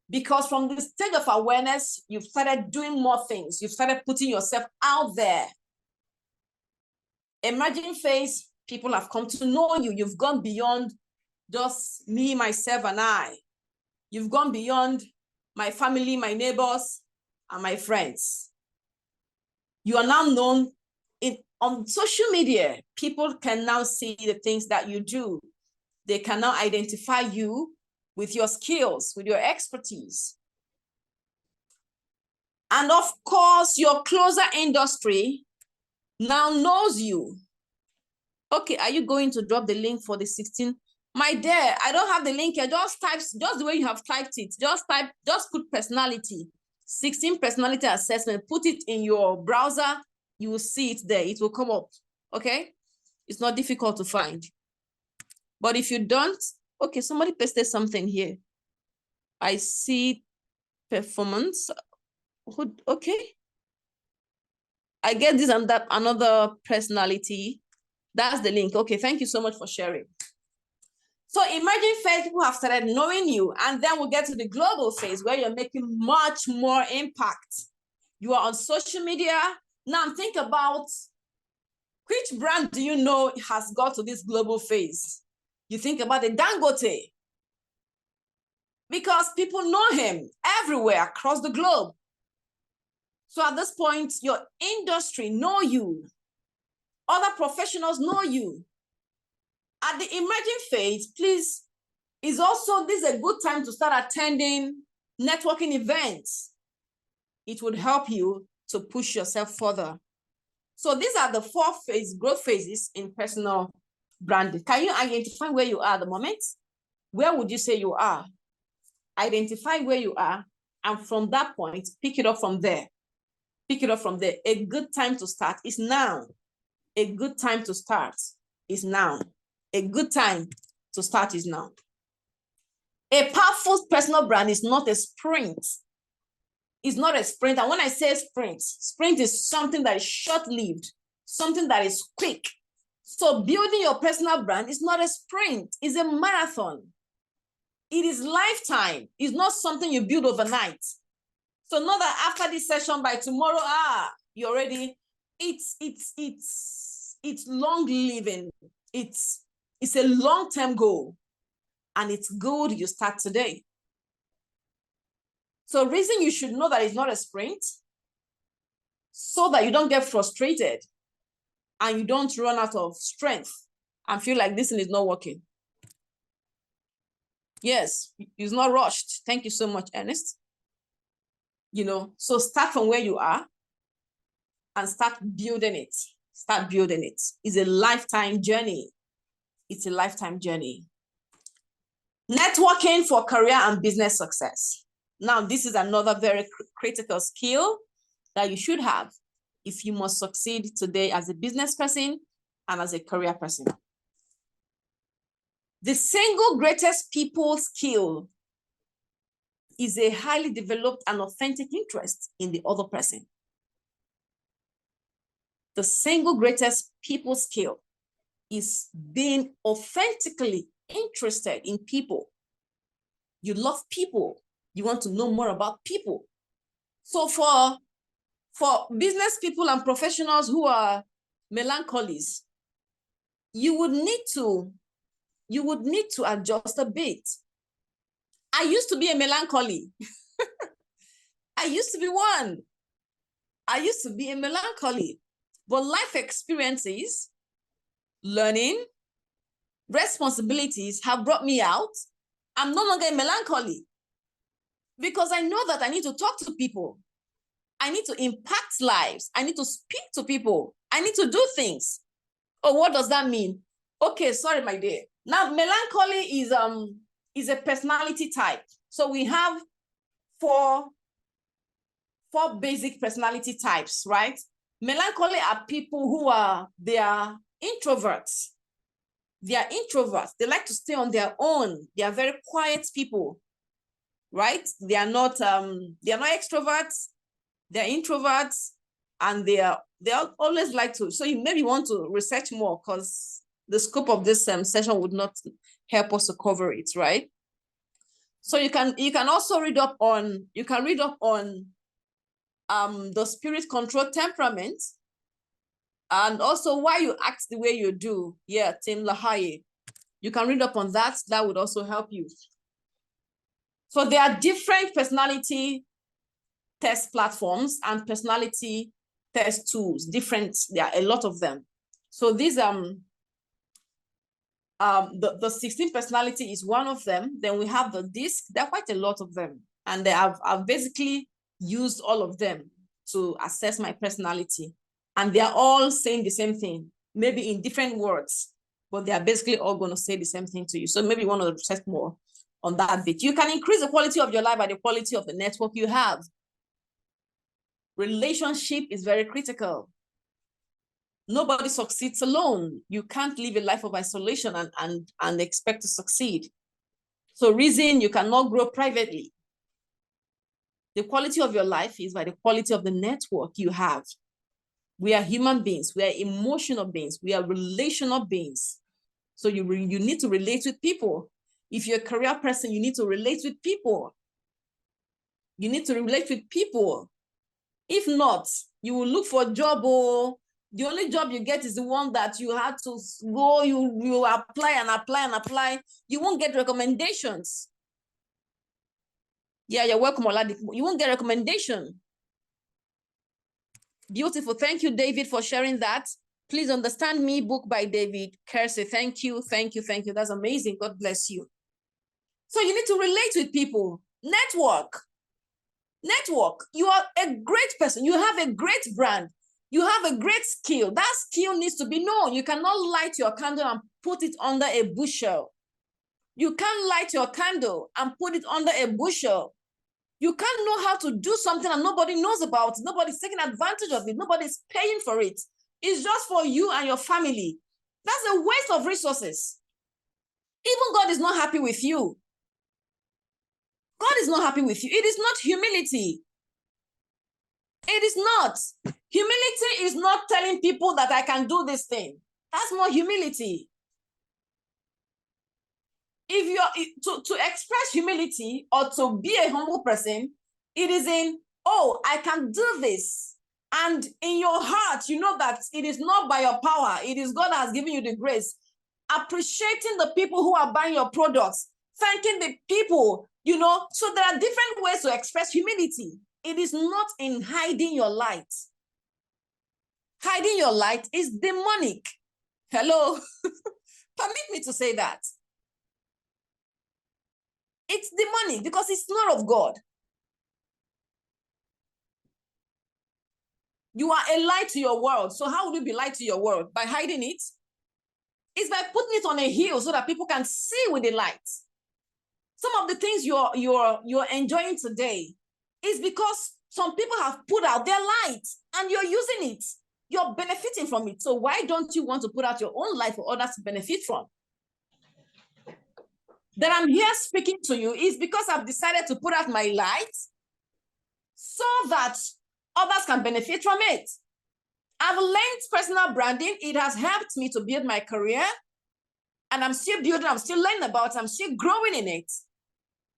Because from the stage of awareness, you've started doing more things. You've started putting yourself out there. Emerging phase, people have come to know you. You've gone beyond just me, myself, and I. You've gone beyond my family, my neighbors, and my friends. You are now known on social media. People can now see the things that you do. They can now identify you with your skills, with your expertise. And of course, your closer industry now knows you. Okay, are you going to drop the link for the 16? My dear, I don't have the link here. Just the way you have typed it. Just put personality. 16 personality assessment. Put it in your browser. You will see it there. It will come up. Okay? It's not difficult to find. But if you don't, okay, somebody pasted something here. I see performance. Okay. I get this and that, another personality. That's the link. Okay, thank you so much for sharing. So emerging phase, people have started knowing you, and then we'll get to the global phase where you're making much more impact. You are on social media. Now think about which brand do you know has got to this global phase? You think about the Dangote, because people know him everywhere across the globe. So at this point, your industry know you. Other professionals know you. At the emerging phase, please, this is a good time to start attending networking events. It would help you to push yourself further. So these are the 4 growth phases in personal branding. Can you identify where you are at the moment? Where would you say you are? Identify where you are, and from that point, pick it up from there. Pick it up from there. A good time to start is now. A good time to start is now. A good time to start is now. A powerful personal brand is not a sprint. It's not a sprint. And when I say sprint, sprint is something that is short-lived, something that is quick. So building your personal brand is not a sprint, it's a marathon. It is lifetime. It's not something you build overnight. So not that after this session by tomorrow, you're ready. It's long living. It's a long-term goal, and it's good you start today. So reason you should know that it's not a sprint, so that you don't get frustrated and you don't run out of strength and feel like this thing is not working. Yes, it's not rushed. Thank you so much, Ernest. So start from where you are and start building it. Start building it. It's a lifetime journey. It's a lifetime journey. Networking for career and business success. Now, this is another very critical skill that you should have if you must succeed today as a business person and as a career person. The single greatest people skill is a highly developed and authentic interest in the other person. The single greatest people skill is being authentically interested in people. You love people. You want to know more about people. So for business people and professionals who are melancholies, you would need to adjust a bit. I used to be a melancholy. I used to be one. I used to be a melancholy. But life experiences, learning, responsibilities have brought me out. I'm no longer a melancholy because I know that I need to talk to people. I need to impact lives. I need to speak to people. I need to do things. Oh, what does that mean? Okay, sorry, my dear. Now, melancholy is a personality type. So we have four basic personality types, right? Melancholy are people who are introverts. They are introverts. They like to stay on their own. They are very quiet people, right? They are not extroverts. They're introverts, and they always like to. So you maybe want to research more because the scope of this session would not help us to cover it, right? So you can also read up on the spirit control temperament, and also why you act the way you do. Yeah, Tim LaHaye. You can read up on that. That would also help you. So there are different personality test platforms and personality test tools. There are a lot of them. So these the 16 personality is one of them. Then we have the DISC. There are quite a lot of them, and I've basically used all of them to assess my personality, and they are all saying the same thing, maybe in different words, but they are basically all going to say the same thing to you. So maybe you want to research more on that bit. You can increase the quality of your life by the quality of the network you have. Relationship is very critical. Nobody succeeds alone. You can't live a life of isolation and expect to succeed. So reason you cannot grow privately. The quality of your life is by the quality of the network you have. We are human beings. We are emotional beings. We are relational beings. So you need to relate with people. If you're a career person, you need to relate with people. You need to relate with people. If not, you will look for a job, or the only job you get is the one that you had to go, you apply and apply and apply. You won't get recommendations. Yeah, you're welcome, Oladipo. You won't get recommendation. Beautiful. Thank you, David, for sharing that. Please Understand Me, book by David Kelsey. Thank you, thank you, thank you. That's amazing. God bless you. So you need to relate with people. Network. Network. You are a great person. You have a great brand. You have a great skill. That skill needs to be known. You cannot light your candle and put it under a bushel. You can't light your candle and put it under a bushel. You can't know how to do something and nobody knows about it. Nobody's taking advantage of it. Nobody's paying for it. It's just for you and your family. That's a waste of resources. Even God is not happy with you. God is not happy with you. It is not humility. It is not. Humility is not telling people that I can do this thing. That's not humility. If you're to express humility or to be a humble person, it is in, oh, I can do this. And in your heart, you know that it is not by your power. It is God that has given you the grace. Appreciating the people who are buying your products, thanking the people, you know. So there are different ways to express humility. It is not in hiding your light. Hiding your light is demonic. Hello? Permit me to say that. It's demonic because it's not of God. You are a light to your world. So how would you be light to your world? By hiding it? It's by putting it on a hill so that people can see with the light. Some of the things you're enjoying today is because some people have put out their light and you're using it. You're benefiting from it. So why don't you want to put out your own light for others to benefit from? That I'm here speaking to you is because I've decided to put out my light so that others can benefit from it. I've learned personal branding. It has helped me to build my career. And I'm still building, I'm still learning about it, I'm still growing in it.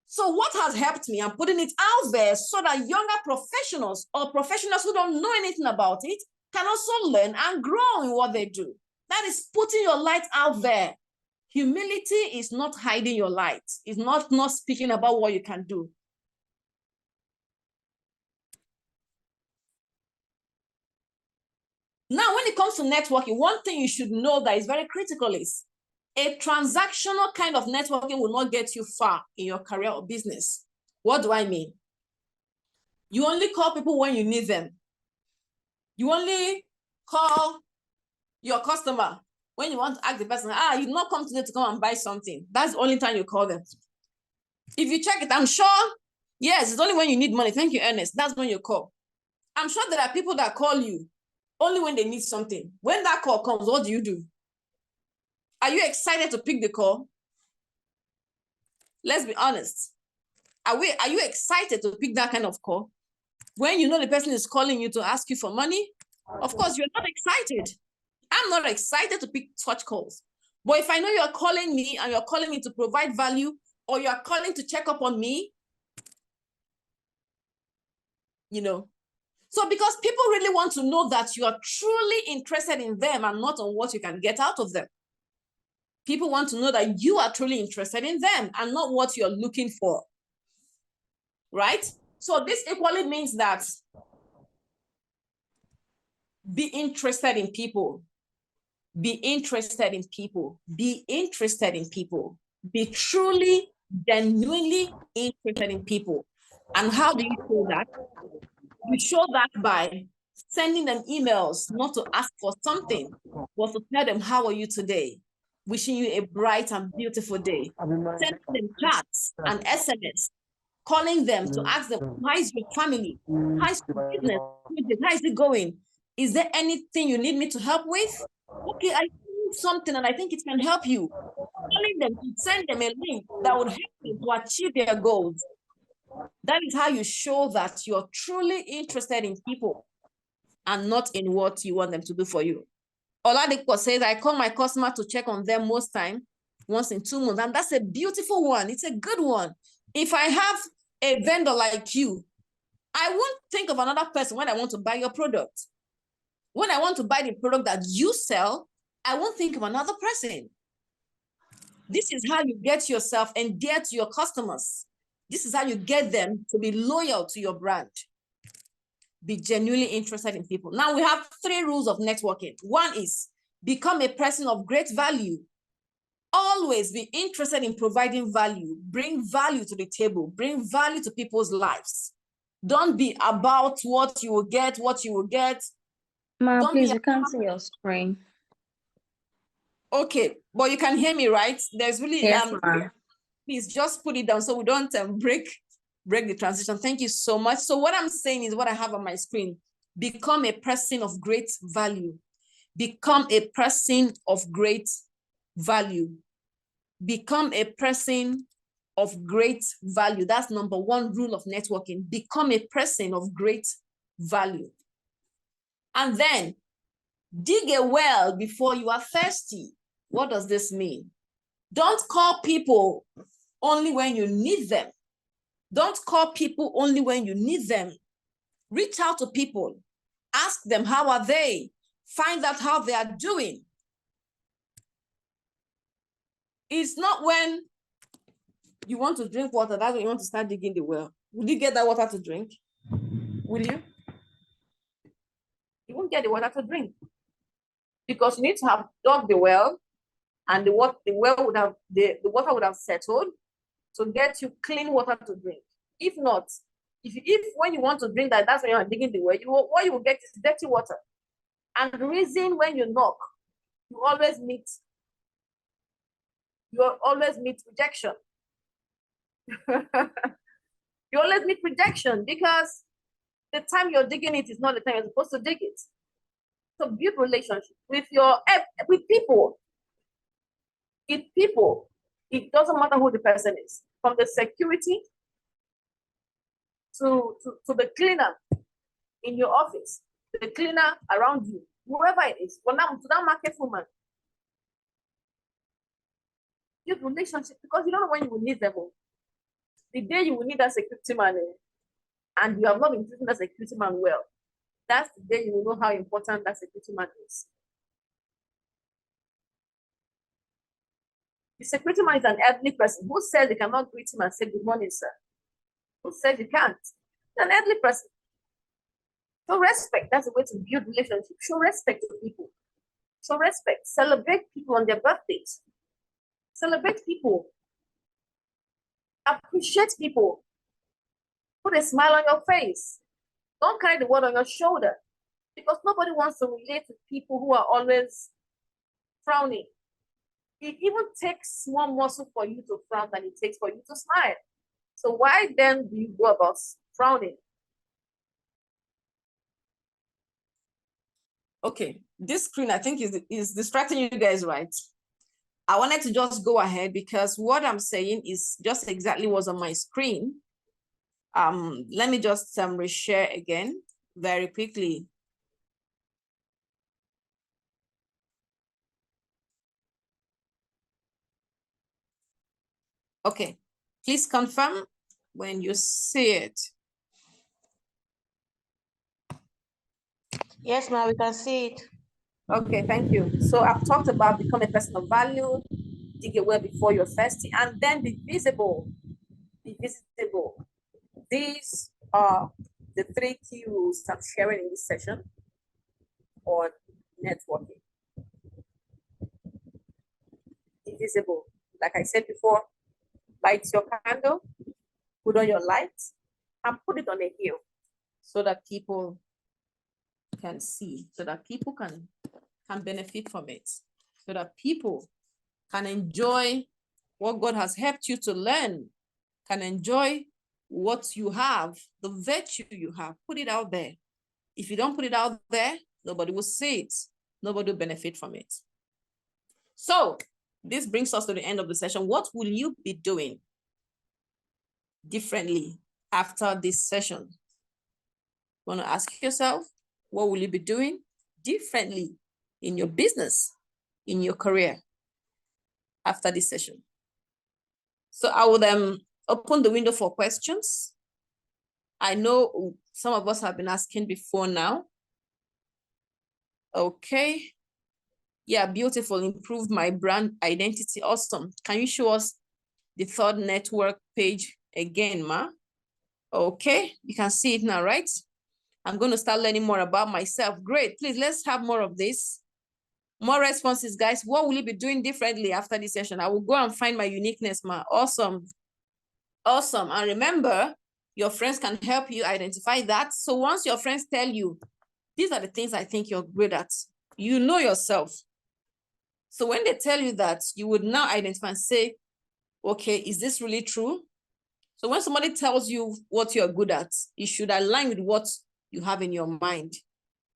So what has helped me? I'm putting it out there so that younger professionals or professionals who don't know anything about it can also learn and grow in what they do. That is putting your light out there. Humility is not hiding your light. It's not speaking about what you can do. Now, when it comes to networking, one thing you should know that is very critical is a transactional kind of networking will not get you far in your career or business. What do I mean? You only call people when you need them. You only call your customer when you want to ask the person, you did not come today to come and buy something. That's the only time you call them. If you check it, I'm sure, yes, it's only when you need money. Thank you, Ernest. That's when you call. I'm sure there are people that call you only when they need something. When that call comes, what do? Are you excited to pick the call? Let's be honest. Are you excited to pick that kind of call? When you know the person is calling you to ask you for money, of course, you're not excited. I'm not excited to pick such calls. But if I know you're calling me and you're calling me to provide value, or you're calling to check up on me, you know. So because people really want to know that you are truly interested in them and not on what you can get out of them. People want to know that you are truly interested in them and not what you're looking for. Right? So this equally means that be interested in people. Be interested in people. Be interested in people. Be truly, genuinely interested in people. And how do you show that? You show that by sending them emails, not to ask for something, but to tell them, how are you today? Wishing you a bright and beautiful day. Sending them chats and SMS, calling them to ask them, how is your family? How is your business? How is it going? Is there anything you need me to help with? Okay, I need something and I think it can help you. Calling them to send them a link that would help them to achieve their goals. That is how you show that you're truly interested in people and not in what you want them to do for you. Oladipo says, I call my customer to check on them most time, once in 2 months. And that's a beautiful one. It's a good one. If I have a vendor like you, I won't think of another person when I want to buy your product. When I want to buy the product that you sell, I won't think of another person. This is how you get yourself endeared to your customers. This is how you get them to be loyal to your brand. Be genuinely interested in people. Now we have 3 rules of networking. One is become a person of great value. Always be interested in providing value. Bring value to the table. Bring value to people's lives. Don't be about what you will get, what you will get. Ma, Don't please, be you can't see your screen. okay, but you can hear me, right? There's really Yes, ma. please just put it down so we don't break the transition. Thank you so much. So what I'm saying is what I have on my screen. Become a person of great value. Become a person of great value. Become a person of great value. That's number 1 rule of networking. Become a person of great value. And then dig a well before you are thirsty. What does this mean? Don't call people only when you need them. Don't call people only when you need them. Reach out to people. Ask them, how are they? Find out how they are doing. It's not when you want to drink water, that's when you want to start digging the well. Will you get that water to drink? Will you? You won't get the water to drink. Because you need to have dug the well, and the water would have settled to get you clean water to drink. If not, if when you want to drink that, that's when you're digging the well, what you will get is dirty water. And the reason when you knock, you always meet rejection. You always meet rejection because the time you're digging it is not the time you're supposed to dig it. So build relationship with people. It doesn't matter who the person is, from the security to the cleaner in your office, the cleaner around you, whoever it is, for now, to that market woman. Build relationship because you don't know when you will need them. The day you will need that security man, and you have not been treating that security man well, that's the day you will know how important that security man is. The security man is an elderly person. Who says they cannot greet him and say good morning, sir? Who says you can't? It's an elderly person. Show respect. That's the way to build relationship. Show respect to people. Show respect. Celebrate people on their birthdays. Celebrate people. Appreciate people. Put a smile on your face. Don't carry the world on your shoulder, because nobody wants to relate to people who are always frowning. It even takes more muscle for you to frown than it takes for you to smile. So why then do you go about frowning? Okay, this screen I think is distracting you guys, right? I wanted to just go ahead because what I'm saying is just exactly what's on my screen. Let me just reshare again very quickly. Okay, please confirm when you see it. Yes, ma'am, we can see it. Okay, thank you. So I've talked about become a person of value, dig a well before you're thirsty, and then be visible. Be visible. These are the 3 key rules I'm sharing in this session on networking. Be visible. Like I said before, light your candle, put on your light, and put it on a hill so that people can see, so that people can benefit from it, so that people can enjoy what God has helped you to learn, can enjoy what you have, the virtue you have. Put it out there. If you don't put it out there, nobody will see it. Nobody will benefit from it. So this brings us to the end of the session. What will you be doing differently after this session? You want to ask yourself, what will you be doing differently in your business, in your career after this session. So I would open the window for questions. I know some of us have been asking before now. Okay. Yeah, beautiful. Improved my brand identity. Awesome. Can you show us the third network page again, Ma? Okay, you can see it now, right? I'm going to start learning more about myself. Great. Please, let's have more of this. More responses, guys. What will you be doing differently after this session? I will go and find my uniqueness, Ma. Awesome. Awesome. And remember, your friends can help you identify that. So once your friends tell you, these are the things I think you're good at, you know yourself. So when they tell you that, you would now identify and say, okay, is this really true? So when somebody tells you what you're good at, it should align with what you have in your mind.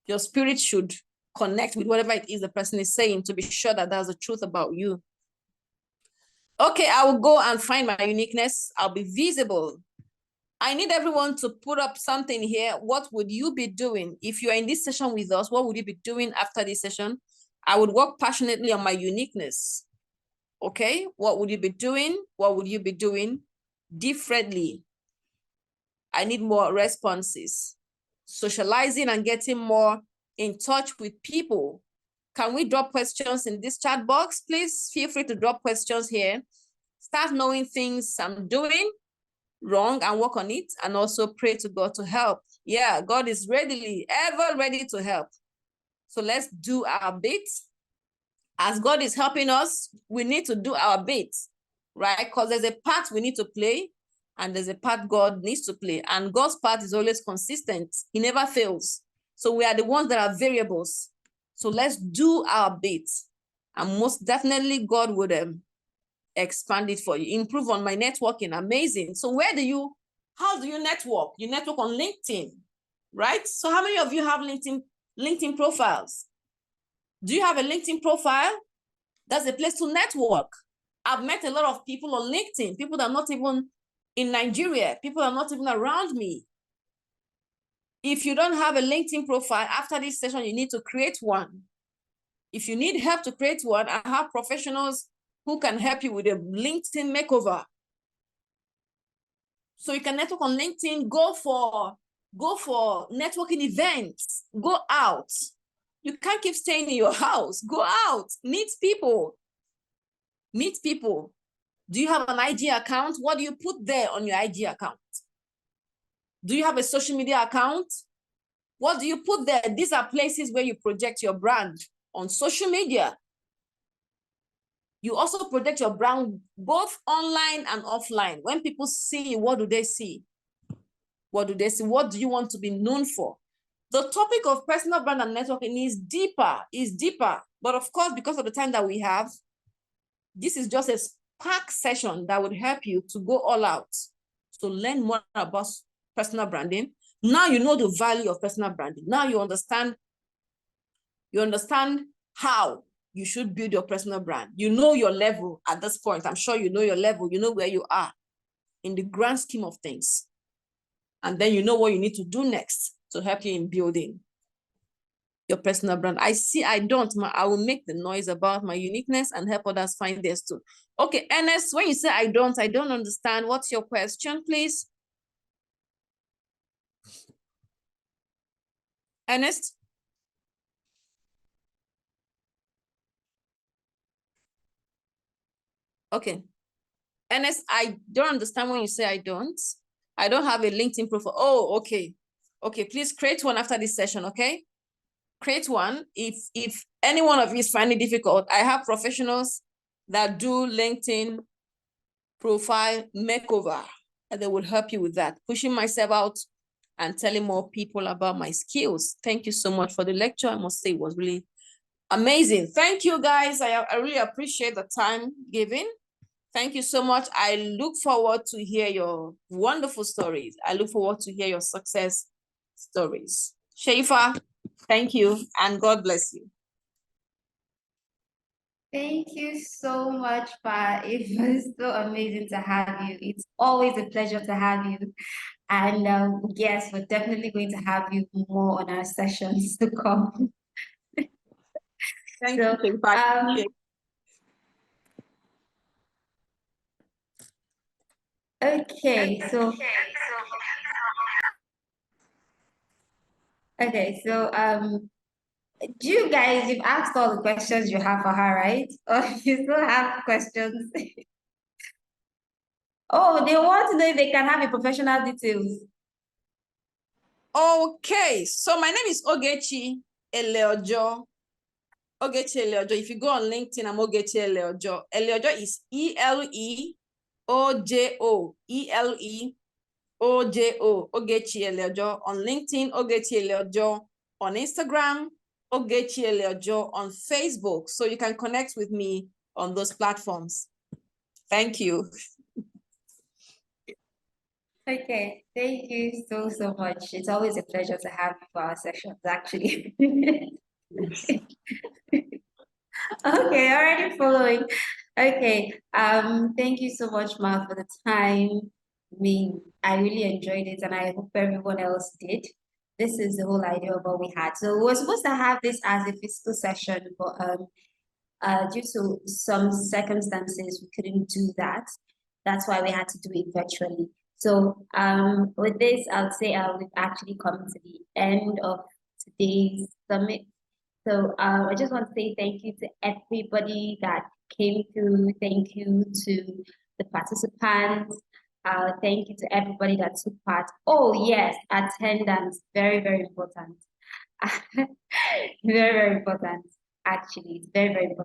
Your spirit should connect with whatever it is the person is saying to be sure that that's the truth about you. Okay, I will go and find my uniqueness. I'll be visible. I need everyone to put up something here. What would you be doing? If you're in this session with us, what would you be doing after this session? I would work passionately on my uniqueness. Okay, what would you be doing? What would you be doing differently? I need more responses. Socializing and getting more in touch with people. Can we drop questions in this chat box? Please feel free to drop questions here. Start knowing things I'm doing wrong and work on it, and also pray to God to help. Yeah, God is ever ready to help. So let's do our bit. As God is helping us, we need to do our bit, right? Because there's a part we need to play, and there's a part God needs to play. And God's part is always consistent. He never fails. So we are the ones that are variables. So let's do our bit. And most definitely God would expand it for you. Improve on my networking. Amazing. So how do you network? You network on LinkedIn, right? So how many of you have LinkedIn profiles? Do you have a LinkedIn profile? That's a place to network. I've met a lot of people on LinkedIn, people that are not even in Nigeria, people that are not even around me. If you don't have a LinkedIn profile, after this session, you need to create one. If you need help to create one, I have professionals who can help you with a LinkedIn makeover. So you can network on LinkedIn, go for networking events, go out. You can't keep staying in your house. Go out, meet people. Meet people. Do you have an IG account? What do you put there on your IG account? Do you have a social media account? What do you put there? These are places where you project your brand on social media. You also project your brand both online and offline. When people see you, what do they see? What do they see? What do you want to be known for? The topic of personal brand and networking is deeper. But of course, because of the time that we have, this is just a spark session that would help you to go all out. So learn more about personal branding. Now you know the value of personal branding. Now you understand how you should build your personal brand. You know your level at this point. I'm sure you know your level. You know where you are in the grand scheme of things. And then you know what you need to do next to help you in building your personal brand. I will make the noise about my uniqueness and help others find theirs too. Okay, Ernest, when you say I don't understand. What's your question, please? Ernest? Okay. Ernest, I don't understand when you say I don't. I don't have a LinkedIn profile. Oh, okay. Okay, please create one after this session, okay? Create one. If any one of you is finding it difficult, I have professionals that do LinkedIn profile makeover, and they will help you with that. Pushing myself out and telling more people about my skills. Thank you so much for the lecture. I must say it was really amazing. Thank you, guys. I really appreciate the time given. Thank you so much. I look forward to hear your wonderful stories. I look forward to hear your success stories. Sheifa, thank you, and God bless you. Thank you so much, Pa. It was so amazing to have you. It's always a pleasure to have you. And yes, we're definitely going to have you more on our sessions to come. Thank So, you. okay, so do you guys, you've asked all the questions you have for her, right? Or you still have questions? Oh, they want to know if they can have your professional details. Okay, so my name is Ogechi Eleojo. Ogechi Eleojo. If you go on LinkedIn, I'm Ogechi Eleojo. Eleojo is E-L-E-O-J-O. E-L-E-O-J-O. Ogechi Eleojo. On LinkedIn, Ogechi Eleojo. On Instagram, Ogechi Eleojo. On Facebook. So you can connect with me on those platforms. Thank you. Okay, thank you so much. It's always a pleasure to have you for our sessions, actually. Okay, already following. Okay, thank you so much, Ma, for the time. I mean, I really enjoyed it, and I hope everyone else did. This is the whole idea of what we had. So we were supposed to have this as a physical session, but due to some circumstances, we couldn't do that. That's why we had to do it virtually. So with this, I'll say we've actually come to the end of today's summit. So I just want to say thank you to everybody that came through. Thank you to the participants. Thank you to everybody that took part. Oh yes, attendance, very, very important. Very, very important. Actually, it's very, very important.